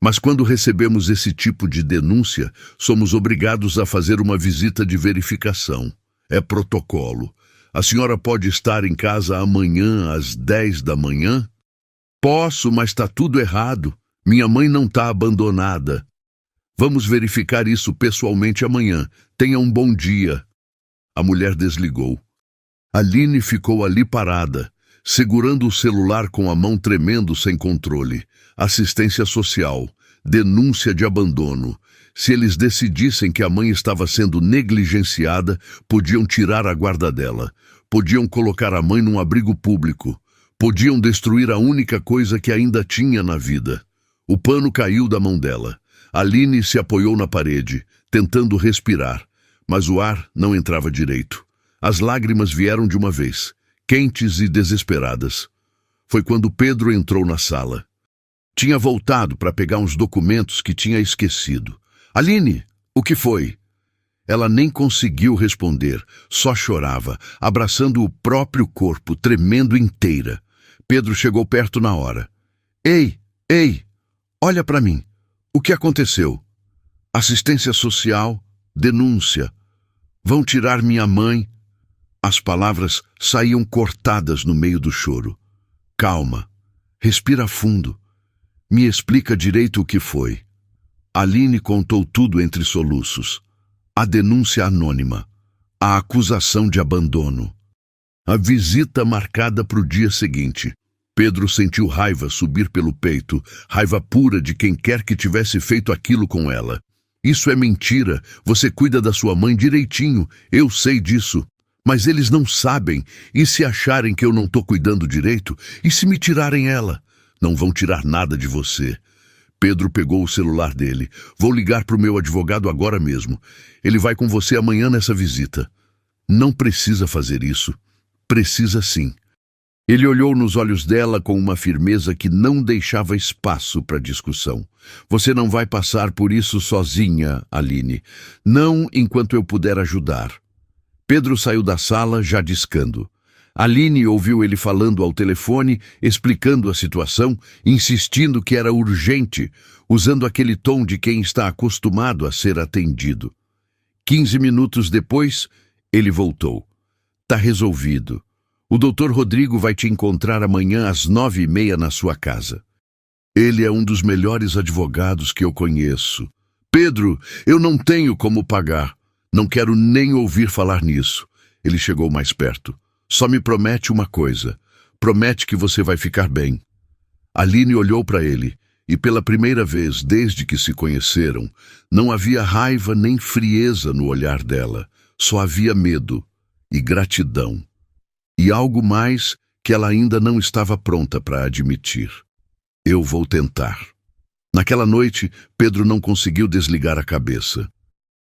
Mas quando recebemos esse tipo de denúncia, somos obrigados a fazer uma visita de verificação. É protocolo. A senhora pode estar em casa amanhã às 10 da manhã? Posso, mas está tudo errado. Minha mãe não está abandonada. Vamos verificar isso pessoalmente amanhã. Tenha um bom dia. A mulher desligou. Aline ficou ali parada, segurando o celular com a mão tremendo sem controle. Assistência social, denúncia de abandono. Se eles decidissem que a mãe estava sendo negligenciada, podiam tirar a guarda dela. Podiam colocar a mãe num abrigo público. Podiam destruir a única coisa que ainda tinha na vida. O pano caiu da mão dela. Aline se apoiou na parede, tentando respirar, mas o ar não entrava direito. As lágrimas vieram de uma vez, quentes e desesperadas. Foi quando Pedro entrou na sala. Tinha voltado para pegar uns documentos que tinha esquecido. Aline, o que foi? Ela nem conseguiu responder, só chorava, abraçando o próprio corpo, tremendo inteira. Pedro chegou perto na hora. Ei, olha para mim. O que aconteceu? Assistência social, denúncia. Vão tirar minha mãe. As palavras saíam cortadas no meio do choro. Calma, respira fundo. Me explica direito o que foi. Aline contou tudo entre soluços. A denúncia anônima. A acusação de abandono. A visita marcada para o dia seguinte. Pedro sentiu raiva subir pelo peito, raiva pura de quem quer que tivesse feito aquilo com ela. Isso é mentira, você cuida da sua mãe direitinho, eu sei disso. Mas eles não sabem, e se acharem que eu não estou cuidando direito? E se me tirarem ela? Não vão tirar nada de você. Pedro pegou o celular dele. Vou ligar para o meu advogado agora mesmo. Ele vai com você amanhã nessa visita. Não precisa fazer isso. Precisa sim. Ele olhou nos olhos dela com uma firmeza que não deixava espaço para discussão. Você não vai passar por isso sozinha, Aline. Não enquanto eu puder ajudar. Pedro saiu da sala já discando. Aline ouviu ele falando ao telefone, explicando a situação, insistindo que era urgente, usando aquele tom de quem está acostumado a ser atendido. 15 minutos depois, ele voltou. Tá resolvido. O Dr. Rodrigo vai te encontrar amanhã às 9h30 na sua casa. Ele é um dos melhores advogados que eu conheço. Pedro, eu não tenho como pagar. Não quero nem ouvir falar nisso. Ele chegou mais perto. Só me promete uma coisa. Promete que você vai ficar bem. Aline olhou para ele, e pela primeira vez desde que se conheceram, não havia raiva nem frieza no olhar dela. Só havia medo e gratidão. E algo mais que ela ainda não estava pronta para admitir. Eu vou tentar. Naquela noite, Pedro não conseguiu desligar a cabeça.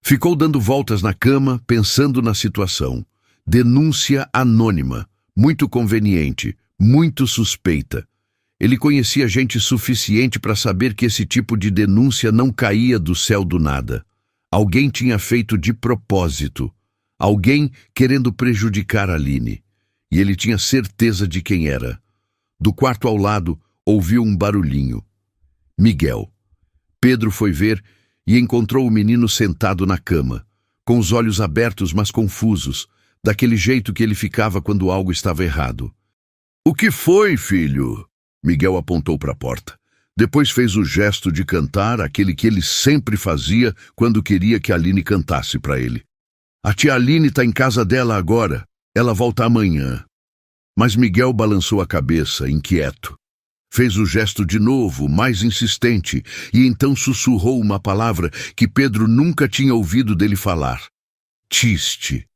Ficou dando voltas na cama, pensando na situação. Denúncia anônima, muito conveniente, muito suspeita. Ele conhecia gente suficiente para saber que esse tipo de denúncia não caía do céu do nada. Alguém tinha feito de propósito. Alguém querendo prejudicar Aline. E ele tinha certeza de quem era. Do quarto ao lado, ouviu um barulhinho. Miguel. Pedro foi ver e encontrou o menino sentado na cama, com os olhos abertos, mas confusos, daquele jeito que ele ficava quando algo estava errado. O que foi, filho? Miguel apontou para a porta. Depois fez o gesto de cantar, aquele que ele sempre fazia quando queria que Aline cantasse para ele. A tia Aline está em casa dela agora. Ela volta amanhã. Mas Miguel balançou a cabeça, inquieto. Fez o gesto de novo, mais insistente, e então sussurrou uma palavra que Pedro nunca tinha ouvido dele falar. Tiste.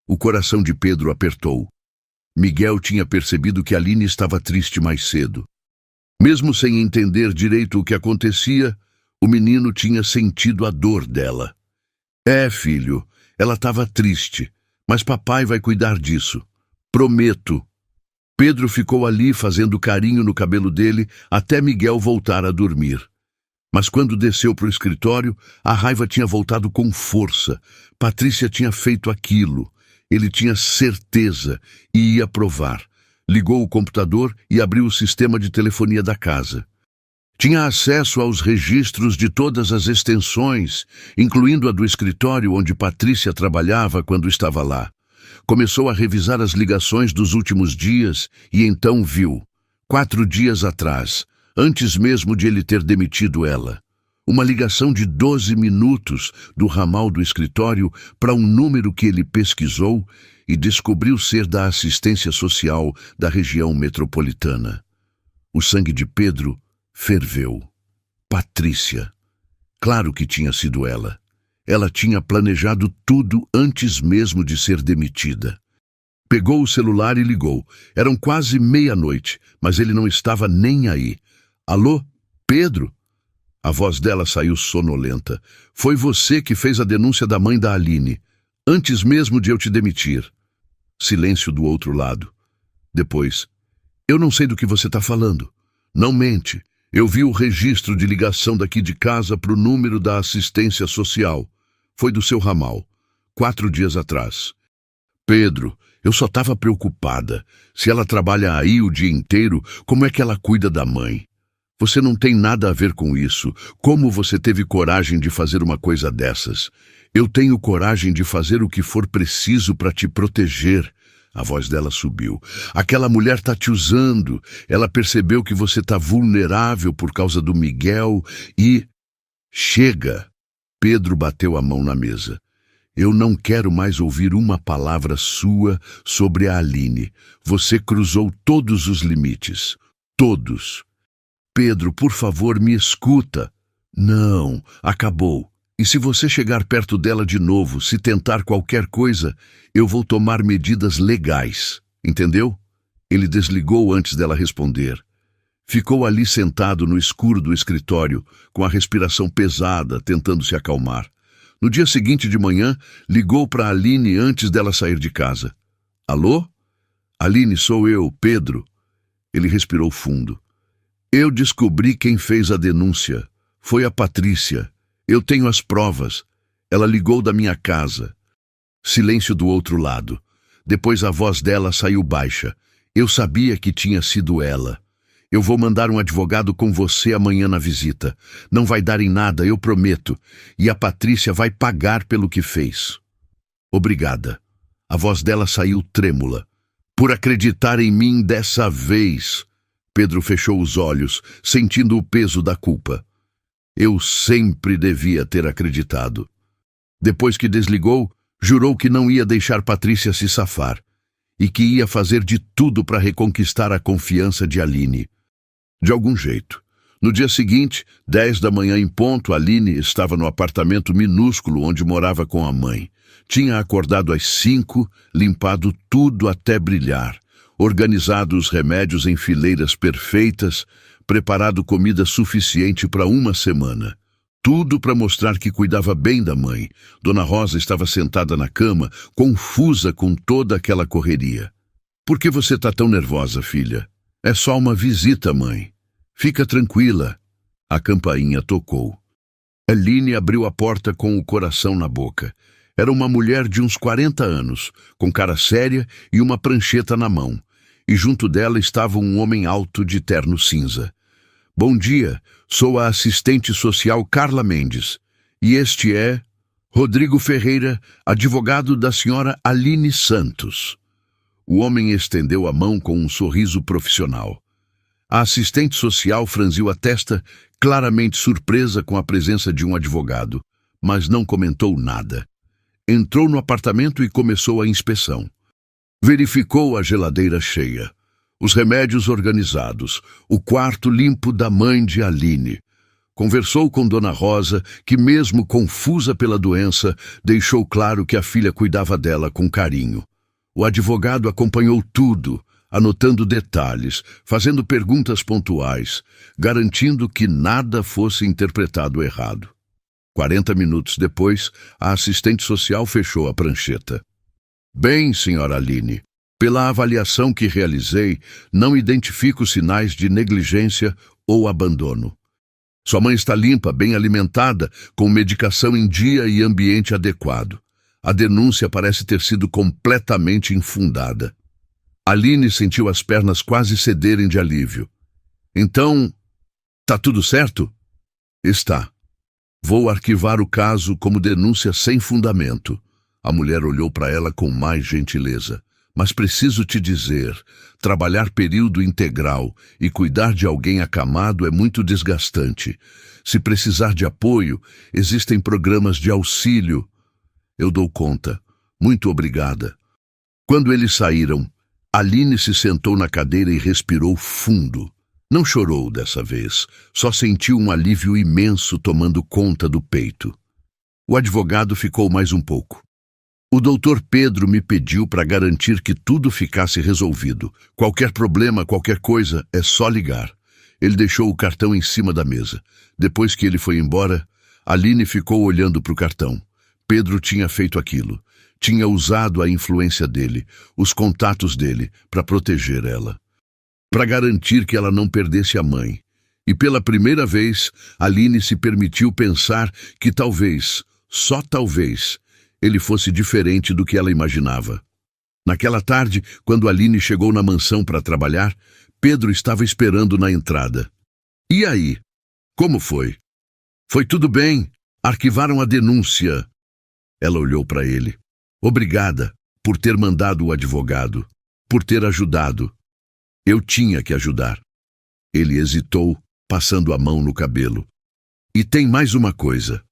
O coração de Pedro apertou. Miguel tinha percebido que Aline estava triste mais cedo. Mesmo sem entender direito o que acontecia, o menino tinha sentido a dor dela. É, filho, ela estava triste, mas papai vai cuidar disso. Prometo. Pedro ficou ali fazendo carinho no cabelo dele até Miguel voltar a dormir. Mas quando desceu para o escritório, a raiva tinha voltado com força. Patrícia tinha feito aquilo. Ele tinha certeza e ia provar. Ligou o computador e abriu o sistema de telefonia da casa. Tinha acesso aos registros de todas as extensões, incluindo a do escritório onde Patrícia trabalhava quando estava lá. Começou a revisar as ligações dos últimos dias e então viu, 4 dias atrás, antes mesmo de ele ter demitido ela, uma ligação de 12 minutos do ramal do escritório para um número que ele pesquisou e descobriu ser da assistência social da região metropolitana. O sangue de Pedro ferveu. Patrícia. Claro que tinha sido ela. Ela tinha planejado tudo antes mesmo de ser demitida. Pegou o celular e ligou. Eram quase meia-noite, mas ele não estava nem aí. Alô, Pedro? A voz dela saiu sonolenta. Foi você que fez a denúncia da mãe da Aline, antes mesmo de eu te demitir. Silêncio do outro lado. Depois, eu não sei do que você está falando. Não mente. Eu vi o registro de ligação daqui de casa para o número da assistência social. Foi do seu ramal, 4 dias atrás. Pedro, eu só estava preocupada. Se ela trabalha aí o dia inteiro, como é que ela cuida da mãe? Você não tem nada a ver com isso. Como você teve coragem de fazer uma coisa dessas? Eu tenho coragem de fazer o que for preciso para te proteger. A voz dela subiu. Aquela mulher está te usando. Ela percebeu que você está vulnerável por causa do Miguel e... Chega! Pedro bateu a mão na mesa. Eu não quero mais ouvir uma palavra sua sobre a Aline. Você cruzou todos os limites. Todos. Pedro, por favor, me escuta. Não, acabou. E se você chegar perto dela de novo, se tentar qualquer coisa, eu vou tomar medidas legais. Entendeu? Ele desligou antes dela responder. Ficou ali sentado no escuro do escritório, com a respiração pesada, tentando se acalmar. No dia seguinte de manhã, ligou para Aline antes dela sair de casa. Alô? Aline, sou eu, Pedro. Ele respirou fundo. Eu descobri quem fez a denúncia. Foi a Patrícia. Eu tenho as provas. Ela ligou da minha casa. Silêncio do outro lado. Depois a voz dela saiu baixa. Eu sabia que tinha sido ela. Eu vou mandar um advogado com você amanhã na visita. Não vai dar em nada, eu prometo. E a Patrícia vai pagar pelo que fez. Obrigada. A voz dela saiu trêmula. Por acreditar em mim dessa vez. Pedro fechou os olhos, sentindo o peso da culpa. Eu sempre devia ter acreditado. Depois que desligou, jurou que não ia deixar Patrícia se safar e que ia fazer de tudo para reconquistar a confiança de Aline. De algum jeito. No dia seguinte, 10 da manhã em ponto, Aline estava no apartamento minúsculo onde morava com a mãe. Tinha acordado às 5, limpado tudo até brilhar, organizado os remédios em fileiras perfeitas, preparado comida suficiente para uma semana. Tudo para mostrar que cuidava bem da mãe. Dona Rosa estava sentada na cama, confusa com toda aquela correria. Por que você está tão nervosa, filha? É só uma visita, mãe. Fica tranquila. A campainha tocou. Aline abriu a porta com o coração na boca. Era uma mulher de uns 40 anos, com cara séria e uma prancheta na mão. E junto dela estava um homem alto de terno cinza. Bom dia, sou a assistente social Carla Mendes. E este é Rodrigo Ferreira, advogado da senhora Aline Santos. O homem estendeu a mão com um sorriso profissional. A assistente social franziu a testa, claramente surpresa com a presença de um advogado, mas não comentou nada. Entrou no apartamento e começou a inspeção. Verificou a geladeira cheia, os remédios organizados, o quarto limpo da mãe de Aline. Conversou com Dona Rosa, que mesmo confusa pela doença, deixou claro que a filha cuidava dela com carinho. O advogado acompanhou tudo, anotando detalhes, fazendo perguntas pontuais, garantindo que nada fosse interpretado errado. 40 minutos depois, a assistente social fechou a prancheta. Bem, senhora Aline, pela avaliação que realizei, não identifico sinais de negligência ou abandono. Sua mãe está limpa, bem alimentada, com medicação em dia e ambiente adequado. A denúncia parece ter sido completamente infundada. Aline sentiu as pernas quase cederem de alívio. Então, tá tudo certo? Está. Vou arquivar o caso como denúncia sem fundamento. A mulher olhou para ela com mais gentileza. Mas preciso te dizer, trabalhar período integral e cuidar de alguém acamado é muito desgastante. Se precisar de apoio, existem programas de auxílio. Eu dou conta. Muito obrigada. Quando eles saíram, Aline se sentou na cadeira e respirou fundo. Não chorou dessa vez, só sentiu um alívio imenso tomando conta do peito. O advogado ficou mais um pouco. O doutor Pedro me pediu para garantir que tudo ficasse resolvido. Qualquer problema, qualquer coisa, é só ligar. Ele deixou o cartão em cima da mesa. Depois que ele foi embora, Aline ficou olhando para o cartão. Pedro tinha feito aquilo. Tinha usado a influência dele, os contatos dele, para proteger ela. Para garantir que ela não perdesse a mãe. E pela primeira vez, Aline se permitiu pensar que talvez, só talvez, ele fosse diferente do que ela imaginava. Naquela tarde, quando Aline chegou na mansão para trabalhar, Pedro estava esperando na entrada. E aí? Como foi? Foi tudo bem. Arquivaram a denúncia. Ela olhou para ele. Obrigada por ter mandado o advogado, por ter ajudado. Eu tinha que ajudar. Ele hesitou, passando a mão no cabelo. E tem mais uma coisa.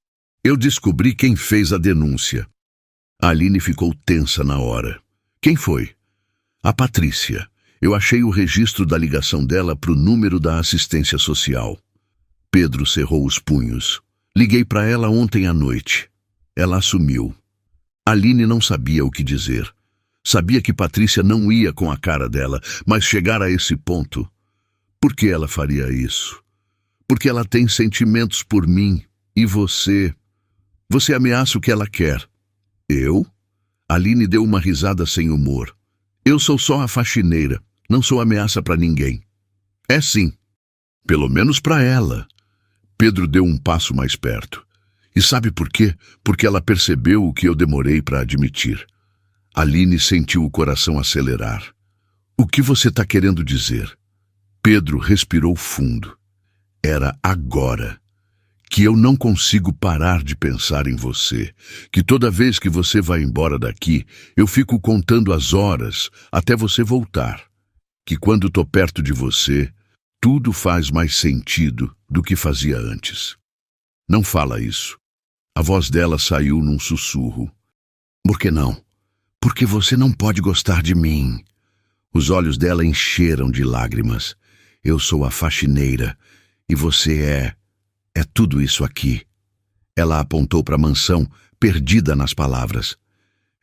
Eu descobri quem fez a denúncia. A Aline ficou tensa na hora. Quem foi? A Patrícia. Eu achei o registro da ligação dela para o número da assistência social. Pedro cerrou os punhos. Liguei para ela ontem à noite. Ela assumiu. Aline não sabia o que dizer. Sabia que Patrícia não ia com a cara dela, mas chegar a esse ponto... Por que ela faria isso? Porque ela tem sentimentos por mim e você. Você ameaça o que ela quer. Eu? Aline deu uma risada sem humor. Eu sou só a faxineira, não sou ameaça para ninguém. É sim. Pelo menos para ela. Pedro deu um passo mais perto. E sabe por quê? Porque ela percebeu o que eu demorei para admitir. Aline sentiu o coração acelerar. O que você está querendo dizer? Pedro respirou fundo. Era agora. Que eu não consigo parar de pensar em você. Que toda vez que você vai embora daqui, eu fico contando as horas até você voltar. Que quando estou perto de você, tudo faz mais sentido do que fazia antes. Não fala isso. A voz dela saiu num sussurro. Por que não? Porque você não pode gostar de mim. Os olhos dela encheram de lágrimas. Eu sou a faxineira e você é tudo isso aqui. Ela apontou para a mansão, perdida nas palavras.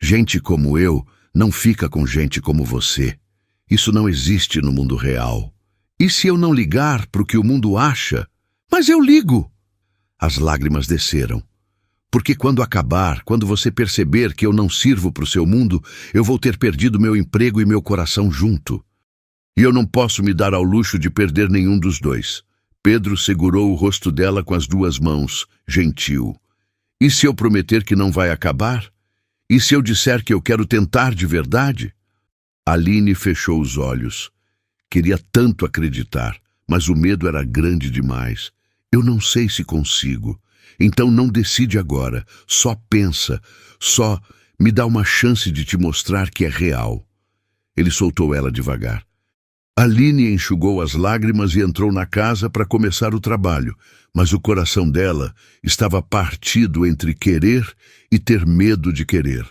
Gente como eu não fica com gente como você. Isso não existe no mundo real. E se eu não ligar para o que o mundo acha? Mas eu ligo! As lágrimas desceram. Porque quando acabar, quando você perceber que eu não sirvo para o seu mundo, eu vou ter perdido meu emprego e meu coração junto. E eu não posso me dar ao luxo de perder nenhum dos dois. Pedro segurou o rosto dela com as duas mãos, gentil. E se eu prometer que não vai acabar? E se eu disser que eu quero tentar de verdade? Aline fechou os olhos. Queria tanto acreditar, mas o medo era grande demais. Eu não sei se consigo. Então não decide agora, só pensa, só me dá uma chance de te mostrar que é real. Ele soltou ela devagar. Aline enxugou as lágrimas e entrou na casa para começar o trabalho, mas o coração dela estava partido entre querer e ter medo de querer.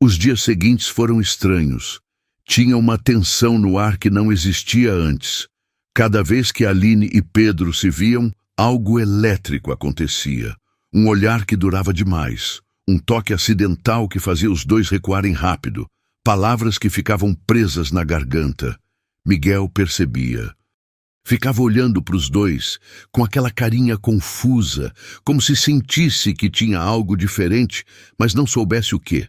Os dias seguintes foram estranhos. Tinha uma tensão no ar que não existia antes. Cada vez que Aline e Pedro se viam, algo elétrico acontecia. Um olhar que durava demais. Um toque acidental que fazia os dois recuarem rápido. Palavras que ficavam presas na garganta. Miguel percebia. Ficava olhando para os dois, com aquela carinha confusa, como se sentisse que tinha algo diferente, mas não soubesse o quê.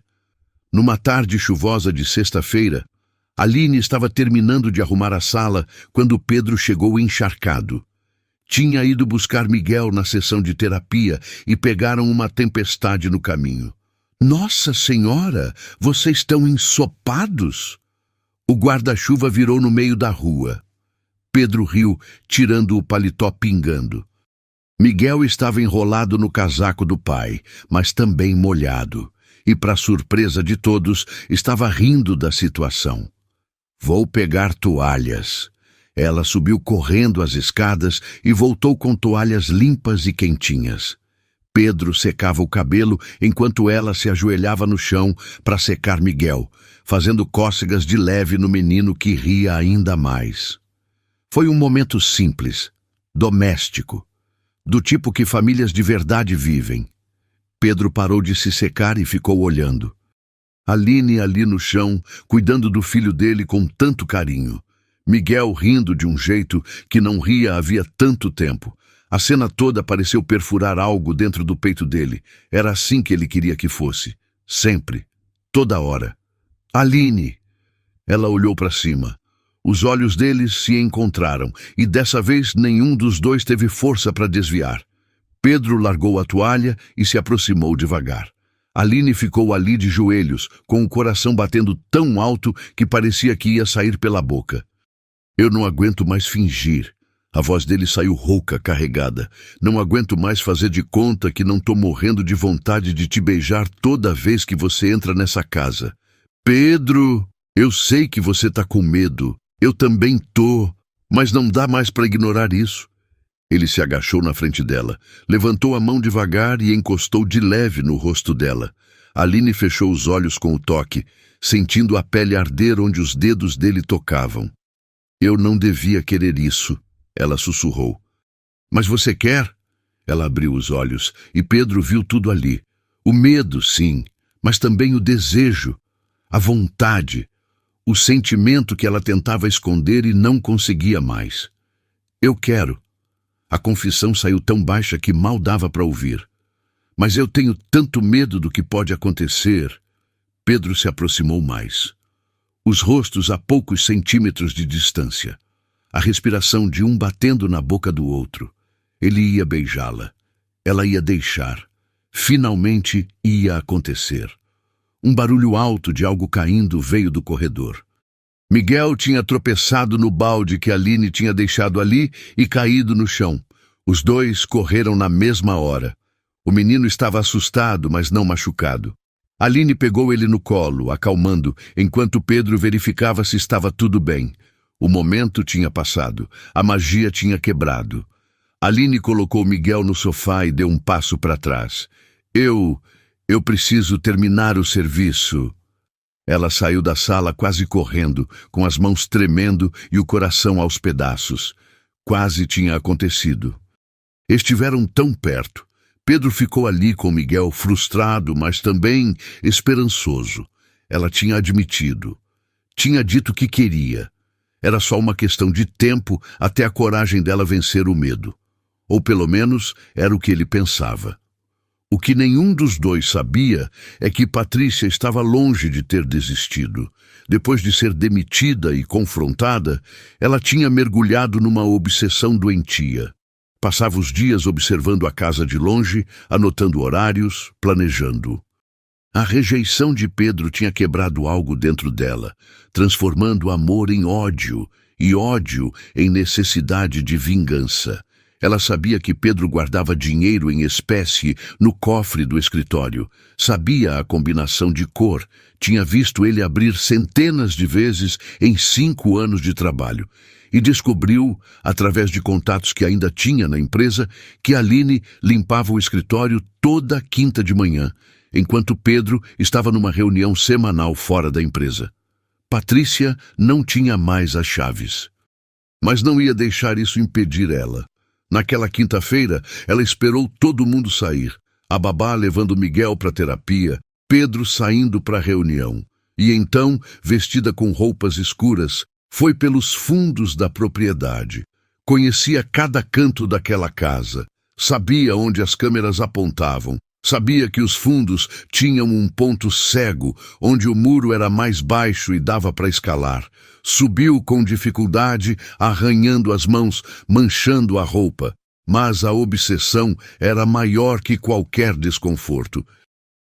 Numa tarde chuvosa de sexta-feira, Aline estava terminando de arrumar a sala quando Pedro chegou encharcado. Tinha ido buscar Miguel na sessão de terapia e pegaram uma tempestade no caminho. Nossa Senhora, vocês estão ensopados? O guarda-chuva virou no meio da rua. Pedro riu, tirando o paletó pingando. Miguel estava enrolado no casaco do pai, mas também molhado. E, para surpresa de todos, estava rindo da situação. Vou pegar toalhas. Ela subiu correndo as escadas e voltou com toalhas limpas e quentinhas. Pedro secava o cabelo enquanto ela se ajoelhava no chão para secar Miguel, fazendo cócegas de leve no menino que ria ainda mais. Foi um momento simples, doméstico, do tipo que famílias de verdade vivem. Pedro parou de se secar e ficou olhando. Aline ali no chão, cuidando do filho dele com tanto carinho. Miguel rindo de um jeito que não ria havia tanto tempo. A cena toda pareceu perfurar algo dentro do peito dele. Era assim que ele queria que fosse. Sempre. Toda hora. Aline! Ela olhou para cima. Os olhos deles se encontraram e dessa vez nenhum dos dois teve força para desviar. Pedro largou a toalha e se aproximou devagar. Aline ficou ali de joelhos, com o coração batendo tão alto que parecia que ia sair pela boca. Eu não aguento mais fingir. A voz dele saiu rouca, carregada. Não aguento mais fazer de conta que não tô morrendo de vontade de te beijar toda vez que você entra nessa casa. Pedro, eu sei que você tá com medo. Eu também tô. Mas não dá mais para ignorar isso. Ele se agachou na frente dela, levantou a mão devagar e encostou de leve no rosto dela. Aline fechou os olhos com o toque, sentindo a pele arder onde os dedos dele tocavam. Eu não devia querer isso, ela sussurrou. Mas você quer? Ela abriu os olhos e Pedro viu tudo ali. O medo, sim, mas também o desejo, a vontade, o sentimento que ela tentava esconder e não conseguia mais. Eu quero. A confissão saiu tão baixa que mal dava para ouvir. Mas eu tenho tanto medo do que pode acontecer. Pedro se aproximou mais. Os rostos a poucos centímetros de distância. A respiração de um batendo na boca do outro. Ele ia beijá-la. Ela ia deixar. Finalmente ia acontecer. Um barulho alto de algo caindo veio do corredor. Miguel tinha tropeçado no balde que Aline tinha deixado ali e caído no chão. Os dois correram na mesma hora. O menino estava assustado, mas não machucado. Aline pegou ele no colo, acalmando, enquanto Pedro verificava se estava tudo bem. O momento tinha passado. A magia tinha quebrado. Aline colocou Miguel no sofá e deu um passo para trás. Eu preciso terminar o serviço. Ela saiu da sala quase correndo, com as mãos tremendo e o coração aos pedaços. Quase tinha acontecido. Estiveram tão perto. Pedro ficou ali com Miguel, frustrado, mas também esperançoso. Ela tinha admitido. Tinha dito que queria. Era só uma questão de tempo até a coragem dela vencer o medo. Ou pelo menos era o que ele pensava. O que nenhum dos dois sabia é que Patrícia estava longe de ter desistido. Depois de ser demitida e confrontada, ela tinha mergulhado numa obsessão doentia. Passava os dias observando a casa de longe, anotando horários, planejando. A rejeição de Pedro tinha quebrado algo dentro dela, transformando amor em ódio e ódio em necessidade de vingança. Ela sabia que Pedro guardava dinheiro em espécie no cofre do escritório. Sabia a combinação de cor. Tinha visto ele abrir centenas de vezes em 5 anos de trabalho. E descobriu, através de contatos que ainda tinha na empresa, que Aline limpava o escritório toda quinta de manhã, enquanto Pedro estava numa reunião semanal fora da empresa. Patrícia não tinha mais as chaves. Mas não ia deixar isso impedir ela. Naquela quinta-feira, ela esperou todo mundo sair. A babá levando Miguel para terapia, Pedro saindo para a reunião. E então, vestida com roupas escuras, foi pelos fundos da propriedade. Conhecia cada canto daquela casa. Sabia onde as câmeras apontavam. Sabia que os fundos tinham um ponto cego, onde o muro era mais baixo e dava para escalar. Subiu com dificuldade, arranhando as mãos, manchando a roupa. Mas a obsessão era maior que qualquer desconforto.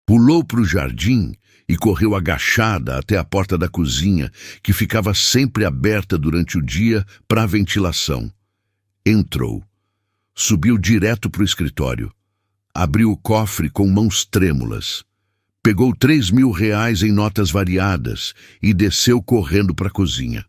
Pulou para o jardim e correu agachada até a porta da cozinha, que ficava sempre aberta durante o dia para a ventilação. Entrou. Subiu direto para o escritório. Abriu o cofre com mãos trêmulas. Pegou R$3.000 em notas variadas e desceu correndo para a cozinha.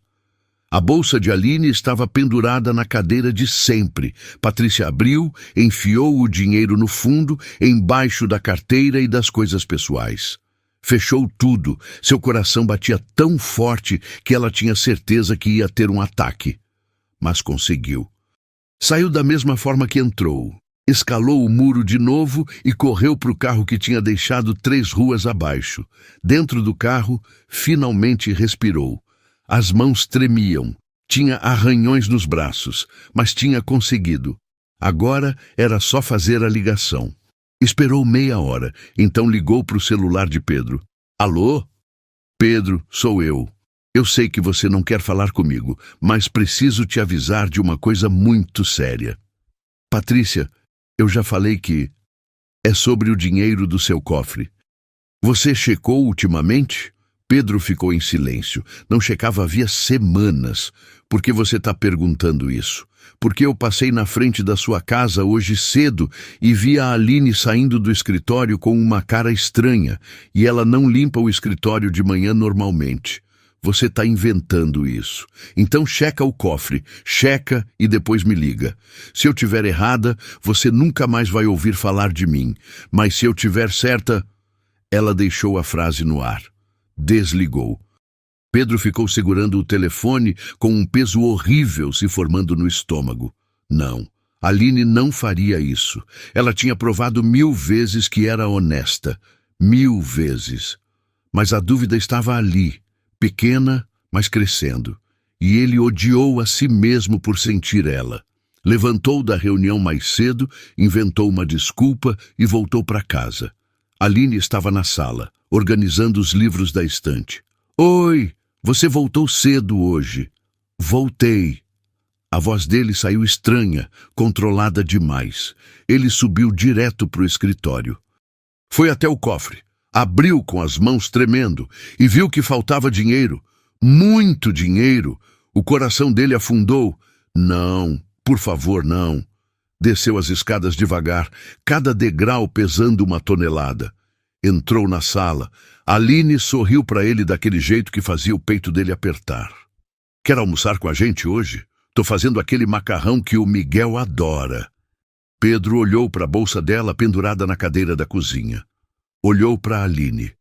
A bolsa de Aline estava pendurada na cadeira de sempre. Patrícia abriu, enfiou o dinheiro no fundo, embaixo da carteira e das coisas pessoais. Fechou tudo. Seu coração batia tão forte que ela tinha certeza que ia ter um ataque. Mas conseguiu. Saiu da mesma forma que entrou. Escalou o muro de novo e correu para o carro que tinha deixado 3 ruas abaixo. Dentro do carro, finalmente respirou. As mãos tremiam. Tinha arranhões nos braços, mas tinha conseguido. Agora era só fazer a ligação. Esperou meia hora, então ligou para o celular de Pedro. Alô? Pedro, sou eu. Eu sei que você não quer falar comigo, mas preciso te avisar de uma coisa muito séria. Patrícia, eu já falei que é sobre o dinheiro do seu cofre. Você checou ultimamente? Pedro ficou em silêncio. Não checava havia semanas. Por que você está perguntando isso? Porque eu passei na frente da sua casa hoje cedo e vi a Aline saindo do escritório com uma cara estranha e ela não limpa o escritório de manhã normalmente. Você está inventando isso. Então checa o cofre, checa e depois me liga. Se eu tiver errada, você nunca mais vai ouvir falar de mim. Mas se eu tiver certa... Ela deixou a frase no ar. Desligou. Pedro ficou segurando o telefone com um peso horrível se formando no estômago. Não, Aline não faria isso. Ela tinha provado 1000 vezes que era honesta. 1000 vezes. Mas a dúvida estava ali. Pequena, mas crescendo. E ele odiou a si mesmo por sentir ela. Levantou da reunião mais cedo, inventou uma desculpa e voltou para casa. Aline estava na sala, organizando os livros da estante. Oi, você voltou cedo hoje. Voltei. A voz dele saiu estranha, controlada demais. Ele subiu direto para o escritório. Foi até o cofre, abriu com as mãos tremendo e viu que faltava dinheiro. Muito dinheiro. O coração dele afundou. Não, por favor, não. Desceu as escadas devagar, cada degrau pesando 1 tonelada. Entrou na sala. Aline sorriu para ele daquele jeito que fazia o peito dele apertar. Quer almoçar com a gente hoje? Tô fazendo aquele macarrão que o Miguel adora. Pedro olhou para a bolsa dela pendurada na cadeira da cozinha. Olhou para Aline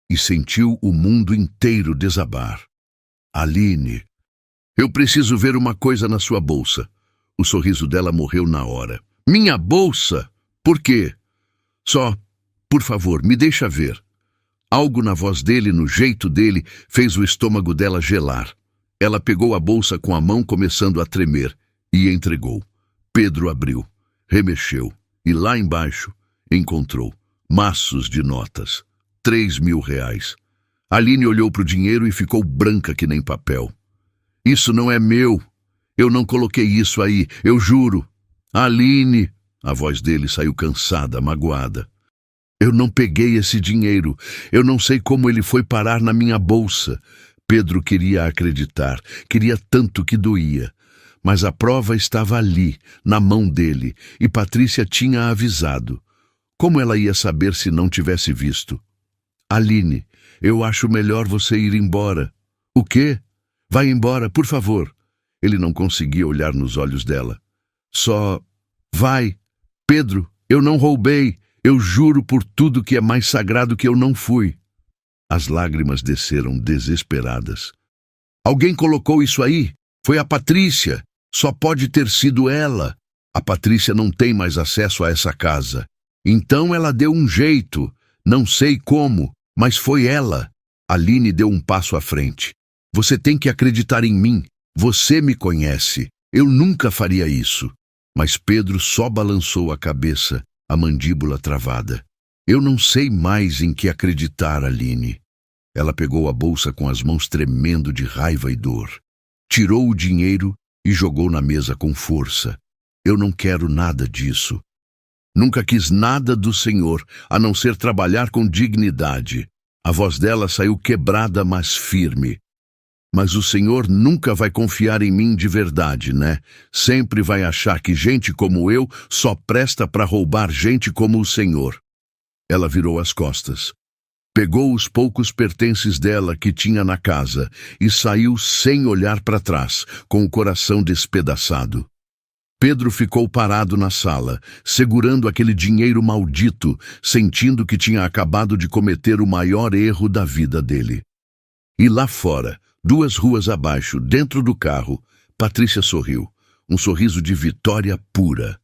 e sentiu o mundo inteiro desabar. Aline, eu preciso ver uma coisa na sua bolsa. O sorriso dela morreu na hora. Minha bolsa? Por quê? Só, por favor, me deixa ver. Algo na voz dele, no jeito dele, fez o estômago dela gelar. Ela pegou a bolsa com a mão, começando a tremer, e entregou. Pedro abriu, remexeu, e lá embaixo encontrou maços de notas. 3.000 reais. Aline olhou para o dinheiro e ficou branca que nem papel. Isso não é meu. Eu não coloquei isso aí, eu juro. Aline, a voz dele saiu cansada, magoada. Eu não peguei esse dinheiro. Eu não sei como ele foi parar na minha bolsa. Pedro queria acreditar, queria tanto que doía. Mas a prova estava ali, na mão dele, e Patrícia tinha avisado. Como ela ia saber se não tivesse visto? Aline, eu acho melhor você ir embora. O quê? Vai embora, por favor. Ele não conseguia olhar nos olhos dela. Só, vai. Pedro, eu não roubei. Eu juro por tudo que é mais sagrado que eu não fui. As lágrimas desceram desesperadas. Alguém colocou isso aí? Foi a Patrícia. Só pode ter sido ela. A Patrícia não tem mais acesso a essa casa. Então ela deu um jeito. Não sei como, mas foi ela. Aline deu um passo à frente. Você tem que acreditar em mim. Você me conhece. Eu nunca faria isso. Mas Pedro só balançou a cabeça, a mandíbula travada. Eu não sei mais em que acreditar, Aline. Ela pegou a bolsa com as mãos tremendo de raiva e dor. Tirou o dinheiro e jogou na mesa com força. Eu não quero nada disso. Nunca quis nada do Senhor, a não ser trabalhar com dignidade. A voz dela saiu quebrada, mas firme. Mas o Senhor nunca vai confiar em mim de verdade, né? Sempre vai achar que gente como eu só presta para roubar gente como o Senhor. Ela virou as costas. Pegou os poucos pertences dela que tinha na casa e saiu sem olhar para trás, com o coração despedaçado. Pedro ficou parado na sala, segurando aquele dinheiro maldito, sentindo que tinha acabado de cometer o maior erro da vida dele. E lá fora, 2 ruas abaixo, dentro do carro, Patrícia sorriu, um sorriso de vitória pura.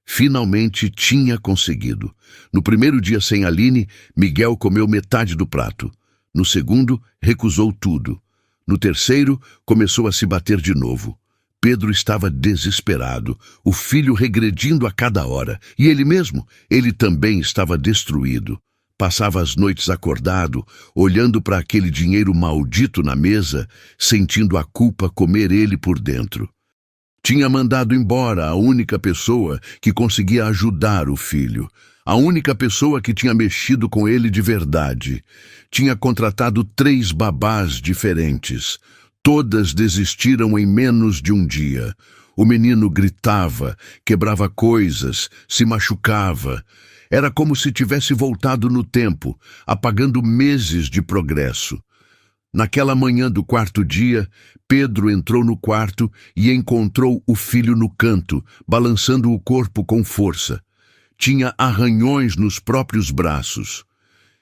Finalmente tinha conseguido. No primeiro dia sem Aline, Miguel comeu metade do prato. No segundo, recusou tudo. No terceiro, começou a se bater de novo. Pedro estava desesperado, o filho regredindo a cada hora. E ele mesmo, ele também estava destruído. Passava as noites acordado, olhando para aquele dinheiro maldito na mesa, sentindo a culpa comer ele por dentro. Tinha mandado embora a única pessoa que conseguia ajudar o filho, a única pessoa que tinha mexido com ele de verdade. Tinha contratado 3 babás diferentes. Todas desistiram em menos de um dia. O menino gritava, quebrava coisas, se machucava. Era como se tivesse voltado no tempo, apagando meses de progresso. Naquela manhã do 4º dia, Pedro entrou no quarto e encontrou o filho no canto, balançando o corpo com força. Tinha arranhões nos próprios braços.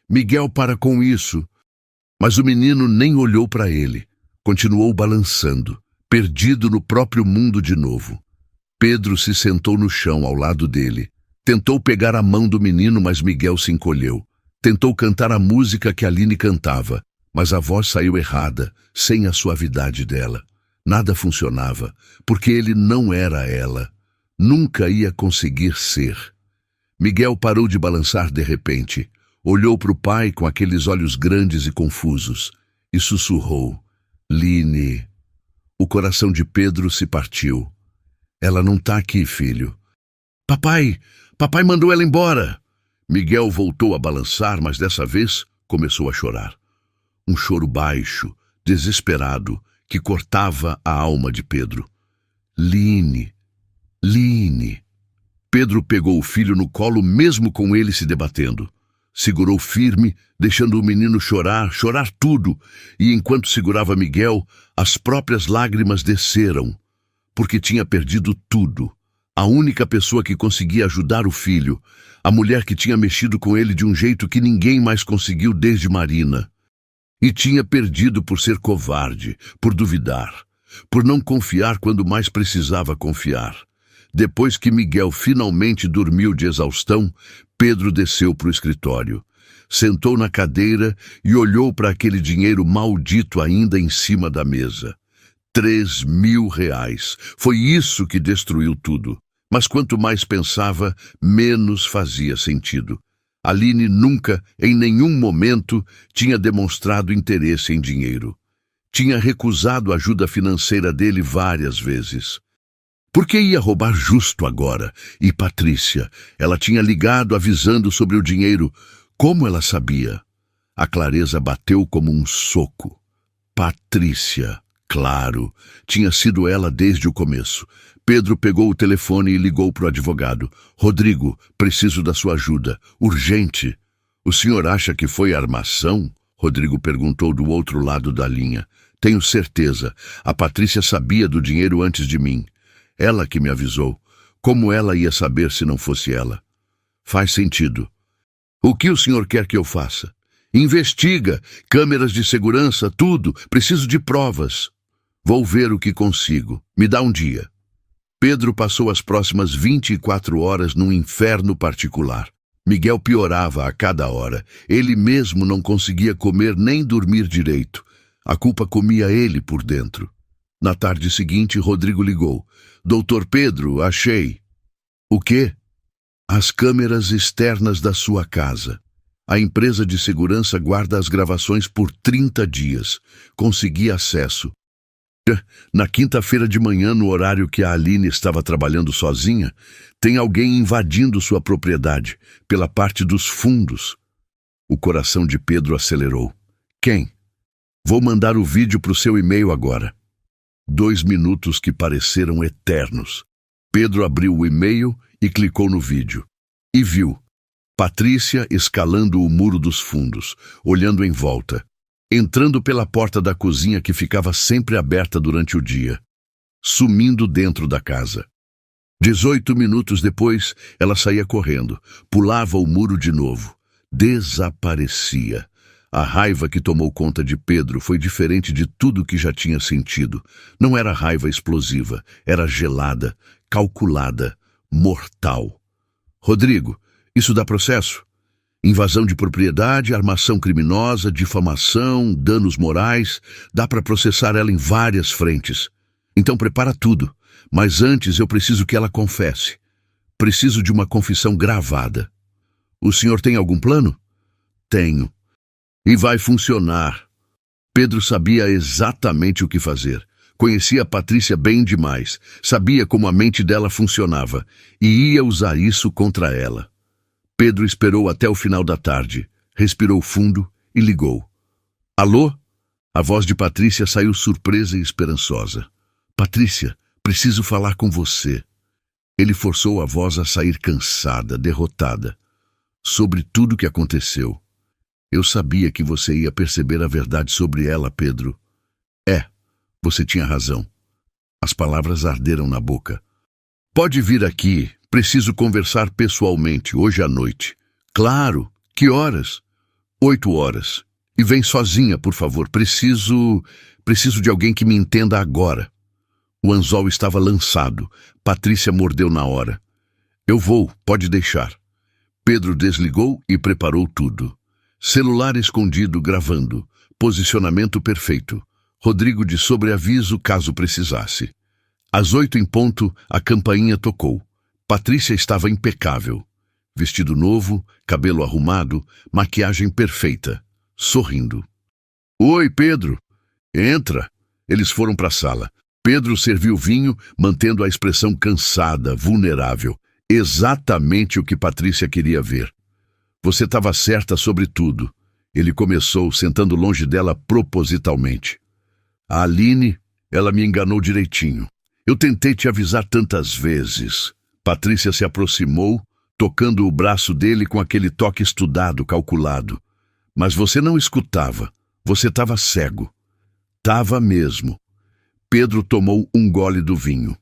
Miguel para com isso, mas o menino nem olhou para ele. Continuou balançando, perdido no próprio mundo de novo. Pedro se sentou no chão ao lado dele. Tentou pegar a mão do menino, mas Miguel se encolheu. Tentou cantar a música que Aline cantava, mas a voz saiu errada, sem a suavidade dela. Nada funcionava, porque ele não era ela. Nunca ia conseguir ser. Miguel parou de balançar de repente, olhou para o pai com aqueles olhos grandes e confusos e sussurrou: Line. O coração de Pedro se partiu. Ela não tá aqui, filho. Papai mandou ela embora. Miguel voltou a balançar, mas dessa vez começou a chorar. Um choro baixo, desesperado, que cortava a alma de Pedro. Line. Pedro pegou o filho no colo mesmo com ele se debatendo. Segurou firme, deixando o menino chorar tudo, e enquanto segurava Miguel, as próprias lágrimas desceram, porque tinha perdido tudo. A única pessoa que conseguia ajudar o filho, a mulher que tinha mexido com ele de um jeito que ninguém mais conseguiu desde Marina. E tinha perdido por ser covarde, por duvidar, por não confiar quando mais precisava confiar. Depois que Miguel finalmente dormiu de exaustão, Pedro desceu para o escritório. Sentou na cadeira e olhou para aquele dinheiro maldito ainda em cima da mesa. 3.000 reais. Foi isso que destruiu tudo. Mas quanto mais pensava, menos fazia sentido. Aline nunca, em nenhum momento, tinha demonstrado interesse em dinheiro. Tinha recusado a ajuda financeira dele várias vezes. Por que ia roubar justo agora? E Patrícia, ela tinha ligado avisando sobre o dinheiro. Como ela sabia? A clareza bateu como um soco. Patrícia, claro, tinha sido ela desde o começo. Pedro pegou o telefone e ligou para o advogado. Rodrigo, preciso da sua ajuda. Urgente. O senhor acha que foi armação? Rodrigo perguntou do outro lado da linha. Tenho certeza. A Patrícia sabia do dinheiro antes de mim. Ela que me avisou. Como ela ia saber se não fosse ela? Faz sentido. O que o senhor quer que eu faça? Investiga. Câmeras de segurança, tudo. Preciso de provas. Vou ver o que consigo. Me dá um dia. Pedro passou as próximas 24 horas num inferno particular. Miguel piorava a cada hora. Ele mesmo não conseguia comer nem dormir direito. A culpa comia ele por dentro. Na tarde seguinte, Rodrigo ligou. Doutor Pedro, achei. O quê? As câmeras externas da sua casa. A empresa de segurança guarda as gravações por 30 dias. Consegui acesso. Na quinta-feira de manhã, no horário que a Aline estava trabalhando sozinha, tem alguém invadindo sua propriedade, pela parte dos fundos. O coração de Pedro acelerou. Quem? Vou mandar o vídeo para o seu e-mail agora. 2 minutos que pareceram eternos. Pedro abriu o e-mail e clicou no vídeo. E viu Patrícia escalando o muro dos fundos, olhando em volta, entrando pela porta da cozinha que ficava sempre aberta durante o dia, sumindo dentro da casa. 18 minutos depois, ela saía correndo, pulava o muro de novo, desaparecia. A raiva que tomou conta de Pedro foi diferente de tudo que já tinha sentido. Não era raiva explosiva, era gelada, calculada, mortal. Rodrigo, isso dá processo? Invasão de propriedade, armação criminosa, difamação, danos morais. Dá para processar ela em várias frentes. Então prepara tudo. Mas antes eu preciso que ela confesse. Preciso de uma confissão gravada. O senhor tem algum plano? Tenho. E vai funcionar. Pedro sabia exatamente o que fazer. Conhecia a Patrícia bem demais. Sabia como a mente dela funcionava. E ia usar isso contra ela. Pedro esperou até o final da tarde. Respirou fundo e ligou. Alô? A voz de Patrícia saiu surpresa e esperançosa. Patrícia, preciso falar com você. Ele forçou a voz a sair cansada, derrotada. Sobre tudo o que aconteceu. Eu sabia que você ia perceber a verdade sobre ela, Pedro. Você tinha razão. As palavras arderam na boca. Pode vir aqui. Preciso conversar pessoalmente, hoje à noite. Claro. Que horas? 8 horas. E vem sozinha, por favor. Preciso de alguém que me entenda agora. O anzol estava lançado. Patrícia mordeu na hora. Eu vou, pode deixar. Pedro desligou e preparou tudo. Celular escondido gravando. Posicionamento perfeito. Rodrigo de sobreaviso caso precisasse. Às 8 em ponto, a campainha tocou. Patrícia estava impecável. Vestido novo, cabelo arrumado, maquiagem perfeita, sorrindo. Oi, Pedro. Entra. Eles foram para a sala. Pedro serviu vinho, mantendo a expressão cansada, vulnerável. Exatamente o que Patrícia queria ver. Você estava certa sobre tudo. Ele começou, sentando longe dela propositalmente. A Aline, ela me enganou direitinho. Eu tentei te avisar tantas vezes. Patrícia se aproximou, tocando o braço dele com aquele toque estudado, calculado. Mas você não escutava. Você estava cego. Tava mesmo. Pedro tomou um gole do vinho.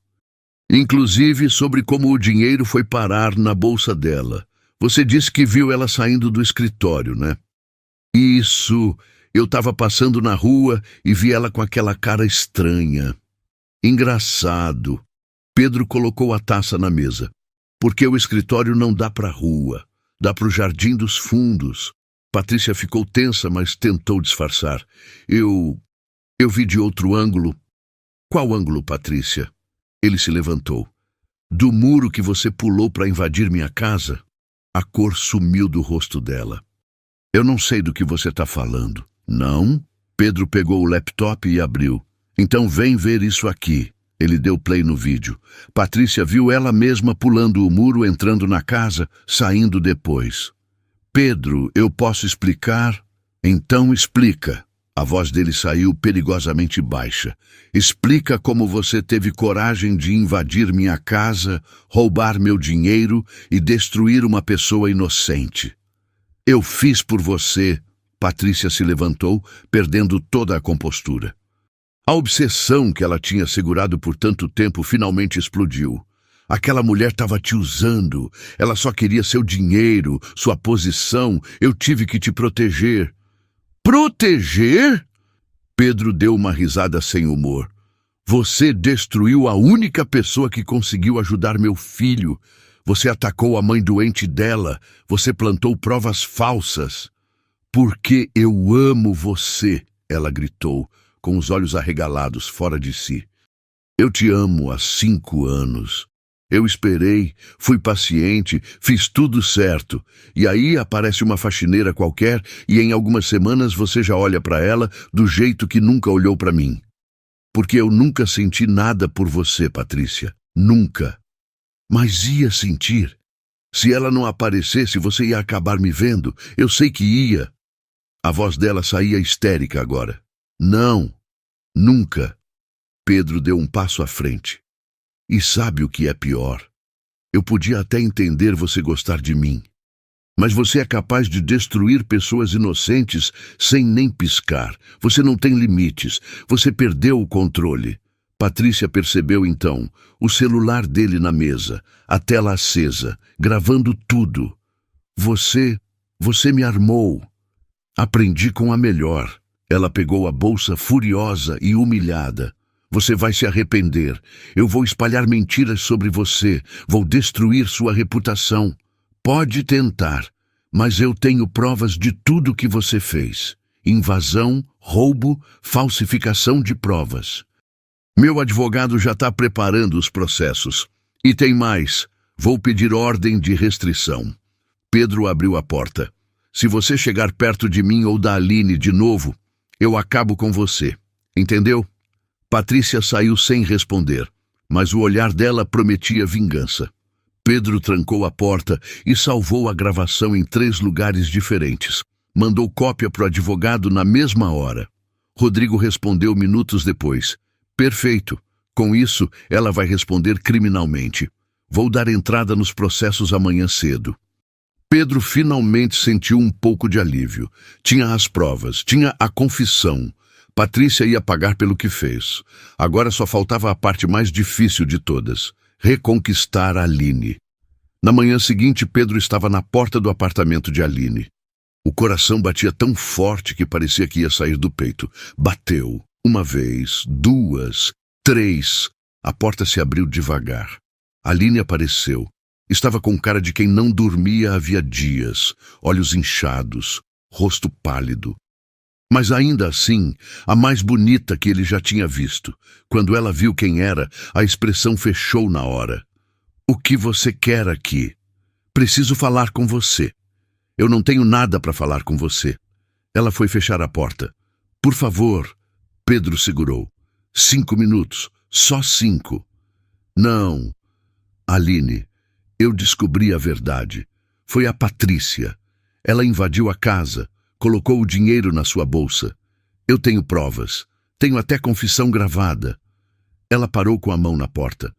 Inclusive sobre como o dinheiro foi parar na bolsa dela. Você disse que viu ela saindo do escritório, né? Isso. Eu estava passando na rua e vi ela com aquela cara estranha. Engraçado. Pedro colocou a taça na mesa. Porque o escritório não dá para a rua. Dá para o Jardim dos Fundos. Patrícia ficou tensa, mas tentou disfarçar. Eu vi de outro ângulo. Qual ângulo, Patrícia? Ele se levantou. Do muro que você pulou para invadir minha casa? A cor sumiu do rosto dela. Eu não sei do que você está falando. Não? Pedro pegou o laptop e abriu. Então vem ver isso aqui. Ele deu play no vídeo. Patrícia viu ela mesma pulando o muro, entrando na casa, saindo depois. Pedro, eu posso explicar? Então explica. A voz dele saiu perigosamente baixa. Explica como você teve coragem de invadir minha casa, roubar meu dinheiro e destruir uma pessoa inocente. Eu fiz por você. Patrícia se levantou, perdendo toda a compostura. A obsessão que ela tinha segurado por tanto tempo finalmente explodiu. Aquela mulher estava te usando. Ela só queria seu dinheiro, sua posição. Eu tive que te proteger. Proteger? Pedro deu uma risada sem humor. Você destruiu a única pessoa que conseguiu ajudar meu filho. Você atacou a mãe doente dela. Você plantou provas falsas. Porque eu amo você, ela gritou, com os olhos arregalados, fora de si. Eu te amo há 5 anos. Eu esperei, fui paciente, fiz tudo certo. E aí aparece uma faxineira qualquer e em algumas semanas você já olha para ela do jeito que nunca olhou para mim. Porque eu nunca senti nada por você, Patrícia. Nunca. Mas ia sentir. Se ela não aparecesse, você ia acabar me vendo. Eu sei que ia. A voz dela saía histérica agora. Não. Nunca. Pedro deu um passo à frente. E sabe o que é pior? Eu podia até entender você gostar de mim. Mas você é capaz de destruir pessoas inocentes sem nem piscar. Você não tem limites. Você perdeu o controle. Patrícia percebeu então o celular dele na mesa, a tela acesa, gravando tudo. Você me armou. Aprendi com a melhor. Ela pegou a bolsa furiosa e humilhada. Você vai se arrepender. Eu vou espalhar mentiras sobre você. Vou destruir sua reputação. Pode tentar, mas eu tenho provas de tudo que você fez. Invasão, roubo, falsificação de provas. Meu advogado já está preparando os processos. E tem mais. Vou pedir ordem de restrição. Pedro abriu a porta. Se você chegar perto de mim ou da Aline de novo, eu acabo com você. Entendeu? Patrícia saiu sem responder, mas o olhar dela prometia vingança. Pedro trancou a porta e salvou a gravação em 3 lugares diferentes. Mandou cópia para o advogado na mesma hora. Rodrigo respondeu minutos depois. Perfeito. Com isso, ela vai responder criminalmente. Vou dar entrada nos processos amanhã cedo. Pedro finalmente sentiu um pouco de alívio. Tinha as provas, tinha a confissão. Patrícia ia pagar pelo que fez. Agora só faltava a parte mais difícil de todas: reconquistar a Aline. Na manhã seguinte, Pedro estava na porta do apartamento de Aline. O coração batia tão forte que parecia que ia sair do peito. Bateu. 1 vez, 2, 3. A porta se abriu devagar. Aline apareceu. Estava com cara de quem não dormia havia dias, olhos inchados, rosto pálido. Mas ainda assim, a mais bonita que ele já tinha visto. Quando ela viu quem era, a expressão fechou na hora. O que você quer aqui? Preciso falar com você. Eu não tenho nada para falar com você. Ela foi fechar a porta. Por favor. Pedro segurou. 5 minutos. Só 5. Não. Aline, eu descobri a verdade. Foi a Patrícia. Ela invadiu a casa, colocou o dinheiro na sua bolsa. Eu tenho provas. Tenho até confissão gravada. Ela parou com a mão na porta.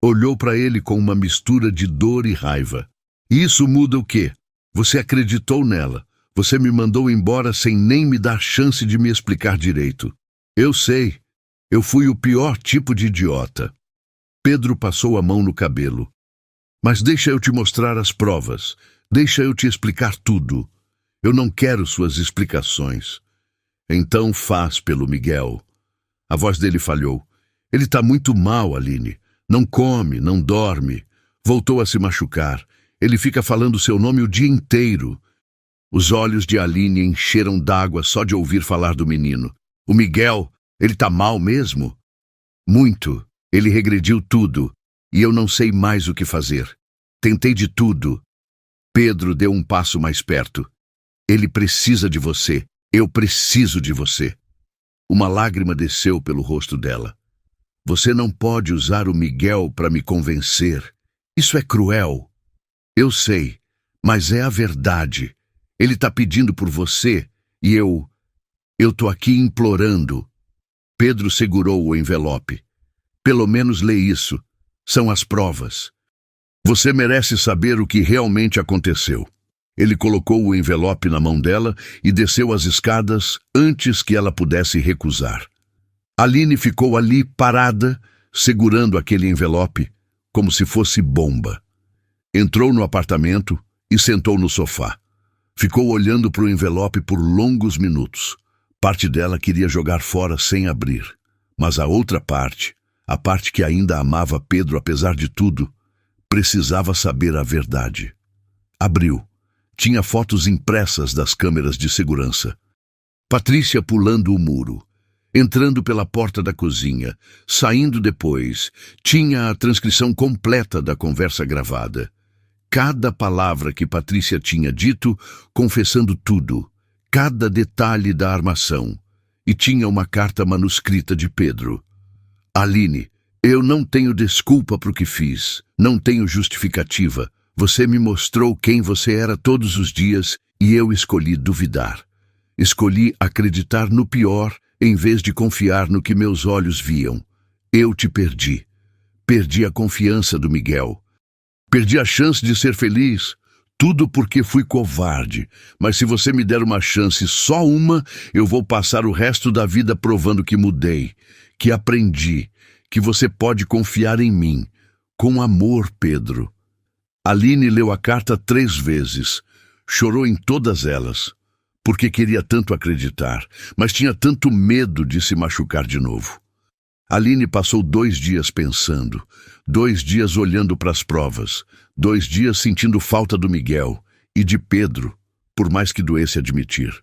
Olhou para ele com uma mistura de dor e raiva. Isso muda o quê? Você acreditou nela. Você me mandou embora sem nem me dar chance de me explicar direito. Eu sei. Eu fui o pior tipo de idiota. Pedro passou a mão no cabelo. Mas deixa eu te mostrar as provas. Deixa eu te explicar tudo. Eu não quero suas explicações. Então faz pelo Miguel. A voz dele falhou. Ele está muito mal, Aline. Não come, não dorme. Voltou a se machucar. Ele fica falando seu nome o dia inteiro. Os olhos de Aline encheram d'água só de ouvir falar do menino. O Miguel, ele tá mal mesmo? Muito. Ele regrediu tudo. E eu não sei mais o que fazer. Tentei de tudo. Pedro deu um passo mais perto. Ele precisa de você. Eu preciso de você. Uma lágrima desceu pelo rosto dela. Você não pode usar o Miguel para me convencer. Isso é cruel. Eu sei, mas é a verdade. Ele está pedindo por você e eu tô aqui implorando. Pedro segurou o envelope. Pelo menos lê isso. São as provas. Você merece saber o que realmente aconteceu. Ele colocou o envelope na mão dela e desceu as escadas antes que ela pudesse recusar. Aline ficou ali parada, segurando aquele envelope, como se fosse bomba. Entrou no apartamento e sentou no sofá. Ficou olhando para o envelope por longos minutos. Parte dela queria jogar fora sem abrir, mas a outra parte, a parte que ainda amava Pedro apesar de tudo, precisava saber a verdade. Abriu. Tinha fotos impressas das câmeras de segurança. Patrícia pulando o muro, entrando pela porta da cozinha, saindo depois. Tinha a transcrição completa da conversa gravada. Cada palavra que Patrícia tinha dito, confessando tudo, cada detalhe da armação. E tinha uma carta manuscrita de Pedro. Aline, eu não tenho desculpa para o que fiz, não tenho justificativa. Você me mostrou quem você era todos os dias e eu escolhi duvidar. Escolhi acreditar no pior em vez de confiar no que meus olhos viam. Eu te perdi. Perdi a confiança do Miguel. Perdi a chance de ser feliz. Tudo porque fui covarde. Mas se você me der uma chance, só uma, eu vou passar o resto da vida provando que mudei, que aprendi, que você pode confiar em mim. Com amor, Pedro. Aline leu a carta 3 vezes. Chorou em todas elas. Porque queria tanto acreditar, mas tinha tanto medo de se machucar de novo. Aline passou 2 dias pensando, 2 dias olhando para as provas, 2 dias sentindo falta do Miguel e de Pedro, por mais que doesse admitir.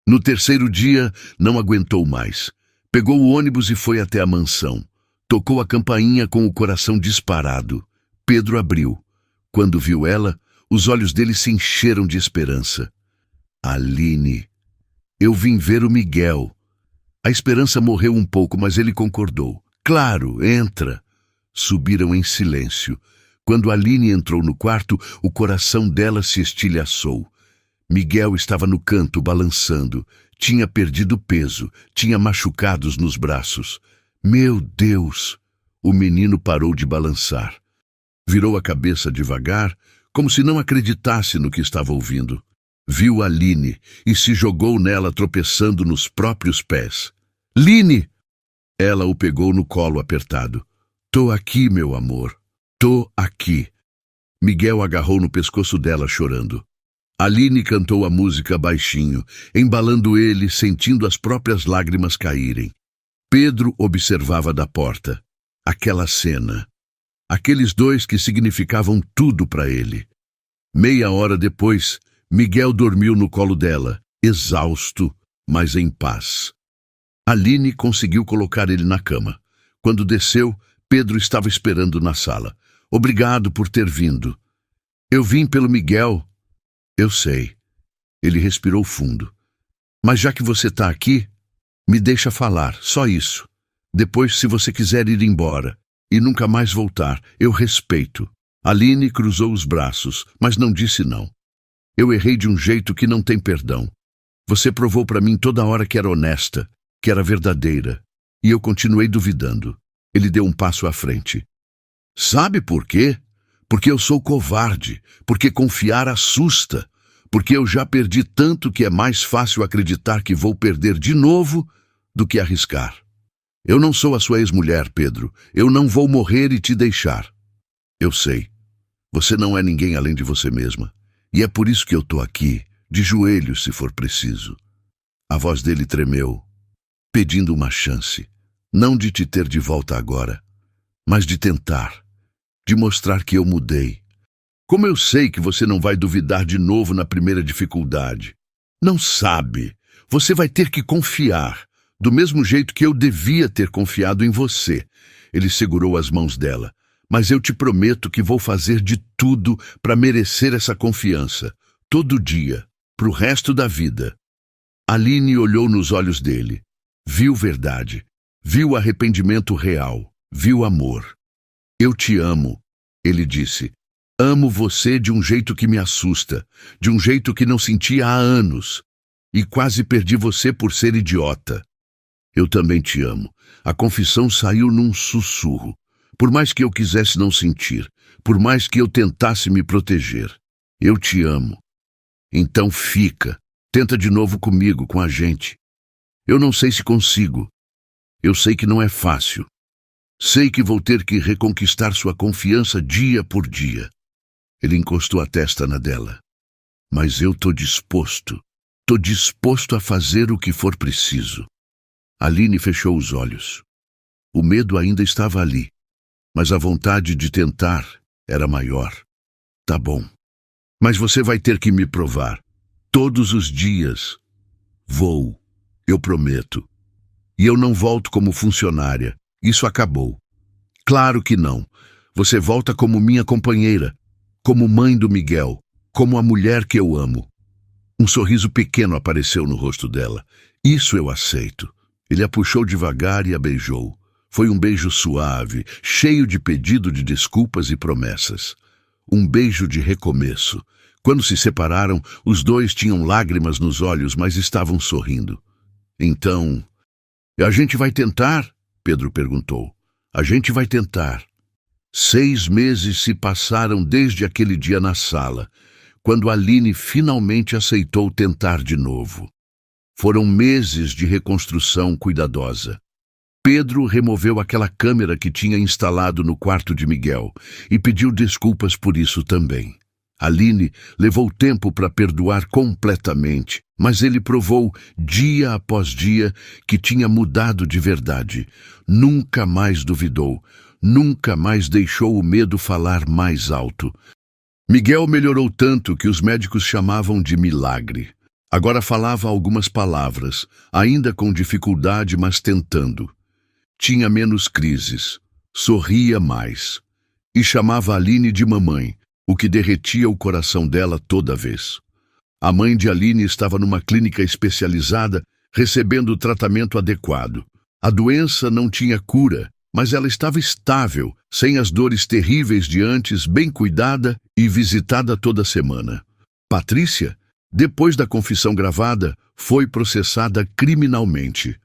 No 3º dia, não aguentou mais. Pegou o ônibus e foi até a mansão. Tocou a campainha com o coração disparado. Pedro abriu. Quando viu ela, os olhos dele se encheram de esperança. Aline, eu vim ver o Miguel. A esperança morreu um pouco, mas ele concordou. Claro, entra. Subiram em silêncio. Quando Aline entrou no quarto, o coração dela se estilhaçou. Miguel estava no canto, balançando. Tinha perdido peso, tinha machucados nos braços. Meu Deus! O menino parou de balançar. Virou a cabeça devagar, como se não acreditasse no que estava ouvindo. Viu Aline e se jogou nela, tropeçando nos próprios pés. Line! Ela o pegou no colo apertado. Tô aqui, meu amor. Tô aqui. Miguel agarrou no pescoço dela, chorando. Aline cantou a música baixinho, embalando ele, sentindo as próprias lágrimas caírem. Pedro observava da porta. Aquela cena. Aqueles 2 que significavam tudo para ele. Meia hora depois, Miguel dormiu no colo dela, exausto, mas em paz. Aline conseguiu colocar ele na cama. Quando desceu, Pedro estava esperando na sala. Obrigado por ter vindo. Eu vim pelo Miguel. Eu sei. Ele respirou fundo. Mas já que você está aqui, me deixa falar, só isso. Depois, se você quiser ir embora e nunca mais voltar, eu respeito. Aline cruzou os braços, mas não disse não. Eu errei de um jeito que não tem perdão. Você provou para mim toda hora que era honesta, que era verdadeira. E eu continuei duvidando. Ele deu um passo à frente. Sabe por quê? Porque eu sou covarde, porque confiar assusta, porque eu já perdi tanto que é mais fácil acreditar que vou perder de novo do que arriscar. Eu não sou a sua ex-mulher, Pedro. Eu não vou morrer e te deixar. Eu sei. Você não é ninguém além de você mesma. E é por isso que eu tô aqui, de joelhos se for preciso. A voz dele tremeu, pedindo uma chance. Não de te ter de volta agora, mas de tentar, de mostrar que eu mudei. Como eu sei que você não vai duvidar de novo na primeira dificuldade? Não sabe. Você vai ter que confiar, do mesmo jeito que eu devia ter confiado em você. Ele segurou as mãos dela. Mas eu te prometo que vou fazer de tudo para merecer essa confiança, todo dia, pro resto da vida. Aline olhou nos olhos dele. Viu verdade. Viu arrependimento real. Viu amor. Eu te amo, ele disse. Amo você de um jeito que me assusta, de um jeito que não sentia há anos. E quase perdi você por ser idiota. Eu também te amo. A confissão saiu num sussurro. Por mais que eu quisesse não sentir, por mais que eu tentasse me proteger. Eu te amo. Então fica. Tenta de novo comigo, com a gente. Eu não sei se consigo. Eu sei que não é fácil. Sei que vou ter que reconquistar sua confiança dia por dia. Ele encostou a testa na dela. Mas eu tô disposto. Tô disposto a fazer o que for preciso. Aline fechou os olhos. O medo ainda estava ali, mas a vontade de tentar era maior. Tá bom. Mas você vai ter que me provar. Todos os dias. Vou. Eu prometo. E eu não volto como funcionária. Isso acabou. Claro que não. Você volta como minha companheira, como mãe do Miguel, como a mulher que eu amo. Um sorriso pequeno apareceu no rosto dela. Isso eu aceito. Ele a puxou devagar e a beijou. Foi um beijo suave, cheio de pedido de desculpas e promessas. Um beijo de recomeço. Quando se separaram, os dois tinham lágrimas nos olhos, mas estavam sorrindo. Então, a gente vai tentar? Pedro perguntou. A gente vai tentar. 6 meses se passaram desde aquele dia na sala, quando Aline finalmente aceitou tentar de novo. Foram meses de reconstrução cuidadosa. Pedro removeu aquela câmera que tinha instalado no quarto de Miguel e pediu desculpas por isso também. Aline levou tempo para perdoar completamente, mas ele provou, dia após dia, que tinha mudado de verdade. Nunca mais duvidou, nunca mais deixou o medo falar mais alto. Miguel melhorou tanto que os médicos chamavam de milagre. Agora falava algumas palavras, ainda com dificuldade, mas tentando. Tinha menos crises, sorria mais. E chamava Aline de mamãe, o que derretia o coração dela toda vez. A mãe de Aline estava numa clínica especializada, recebendo o tratamento adequado. A doença não tinha cura, mas ela estava estável, sem as dores terríveis de antes, bem cuidada e visitada toda semana. Patrícia, depois da confissão gravada, foi processada criminalmente.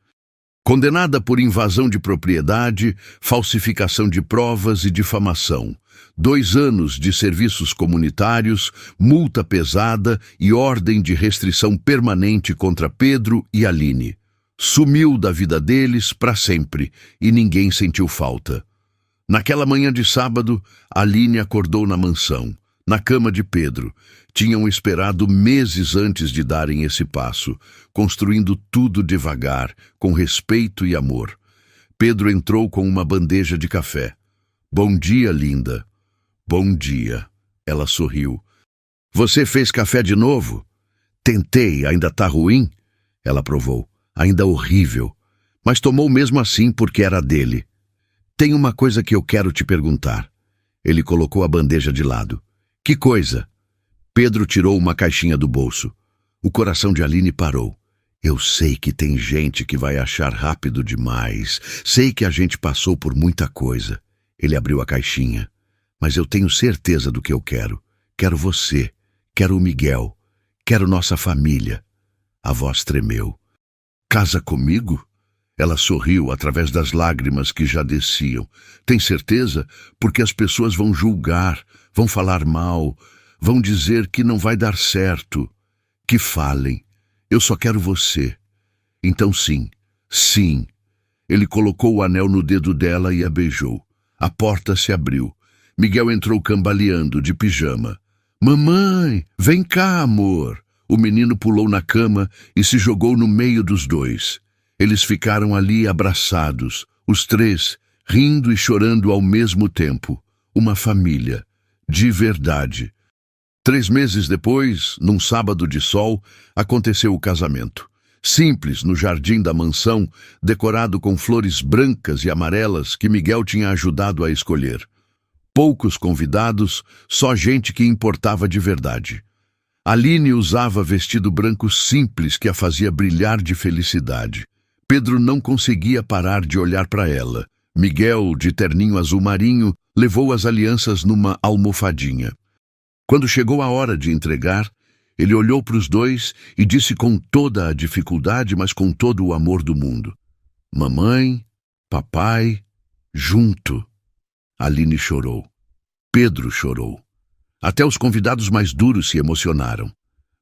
Condenada por invasão de propriedade, falsificação de provas e difamação. 2 anos de serviços comunitários, multa pesada e ordem de restrição permanente contra Pedro e Aline. Sumiu da vida deles para sempre e ninguém sentiu falta. Naquela manhã de sábado, Aline acordou na mansão, na cama de Pedro. Tinham esperado meses antes de darem esse passo, construindo tudo devagar, com respeito e amor. Pedro entrou com uma bandeja de café. Bom dia, linda. Bom dia. Ela sorriu. Você fez café de novo? Tentei, ainda tá ruim? Ela provou. Ainda horrível. Mas tomou mesmo assim porque era dele. Tem uma coisa que eu quero te perguntar. Ele colocou a bandeja de lado. Que coisa! Pedro tirou uma caixinha do bolso. O coração de Aline parou. Eu sei que tem gente que vai achar rápido demais. Sei que a gente passou por muita coisa. Ele abriu a caixinha. Mas eu tenho certeza do que eu quero. Quero você. Quero o Miguel. Quero nossa família. A voz tremeu. Casa comigo? Ela sorriu através das lágrimas que já desciam. Tem certeza? Porque as pessoas vão julgar, vão falar mal, vão dizer que não vai dar certo. Que falem. Eu só quero você. Então sim, sim. Ele colocou o anel no dedo dela e a beijou. A porta se abriu. Miguel entrou cambaleando, de pijama. Mamãe, vem cá, amor. O menino pulou na cama e se jogou no meio dos dois. Eles ficaram ali abraçados, os três, rindo e chorando ao mesmo tempo. Uma família, de verdade. 3 meses depois, num sábado de sol, aconteceu o casamento. Simples, no jardim da mansão, decorado com flores brancas e amarelas que Miguel tinha ajudado a escolher. Poucos convidados, só gente que importava de verdade. Aline usava vestido branco simples que a fazia brilhar de felicidade. Pedro não conseguia parar de olhar para ela. Miguel, de terninho azul marinho, levou as alianças numa almofadinha. Quando chegou a hora de entregar, ele olhou para os dois e disse com toda a dificuldade, mas com todo o amor do mundo: Mamãe, papai, junto. Aline chorou. Pedro chorou. Até os convidados mais duros se emocionaram.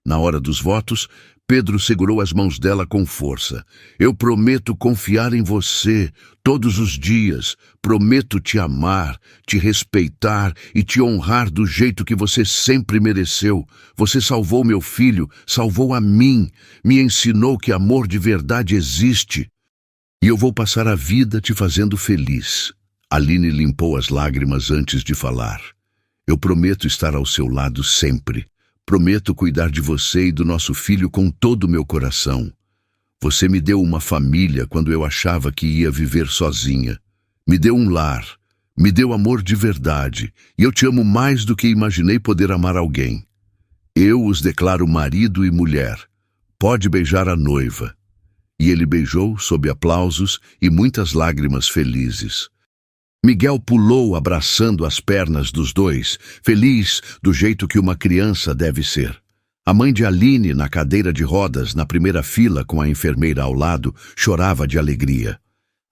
Na hora dos votos, Pedro segurou as mãos dela com força. Eu prometo confiar em você todos os dias. Prometo te amar, te respeitar e te honrar do jeito que você sempre mereceu. Você salvou meu filho, salvou a mim, me ensinou que amor de verdade existe. E eu vou passar a vida te fazendo feliz. Aline limpou as lágrimas antes de falar. Eu prometo estar ao seu lado sempre. Prometo cuidar de você e do nosso filho com todo o meu coração. Você me deu uma família quando eu achava que ia viver sozinha. Me deu um lar, me deu amor de verdade, e eu te amo mais do que imaginei poder amar alguém. Eu os declaro marido e mulher. Pode beijar a noiva. E ele beijou sob aplausos e muitas lágrimas felizes. Miguel pulou abraçando as pernas dos dois, feliz do jeito que uma criança deve ser. A mãe de Aline, na cadeira de rodas, na primeira fila com a enfermeira ao lado, chorava de alegria.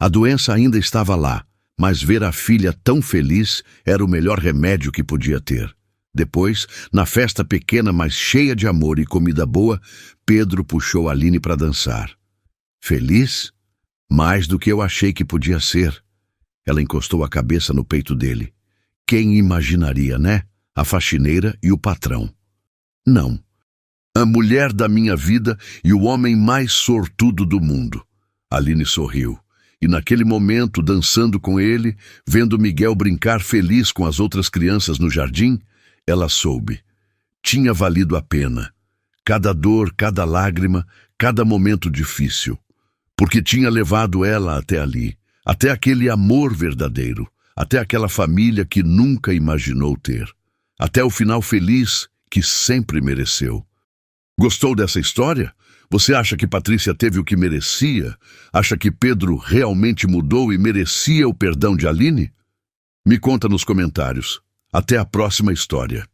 A doença ainda estava lá, mas ver a filha tão feliz era o melhor remédio que podia ter. Depois, na festa pequena, mas cheia de amor e comida boa, Pedro puxou Aline para dançar. Feliz? Mais do que eu achei que podia ser. Ela encostou a cabeça no peito dele. Quem imaginaria, né? A faxineira e o patrão. Não. A mulher da minha vida e o homem mais sortudo do mundo. Aline sorriu. E naquele momento, dançando com ele, vendo Miguel brincar feliz com as outras crianças no jardim, ela soube. Tinha valido a pena. Cada dor, cada lágrima, cada momento difícil. Porque tinha levado ela até ali. Até aquele amor verdadeiro, até aquela família que nunca imaginou ter, até o final feliz que sempre mereceu. Gostou dessa história? Você acha que Patrícia teve o que merecia? Acha que Pedro realmente mudou e merecia o perdão de Aline? Me conta nos comentários. Até a próxima história.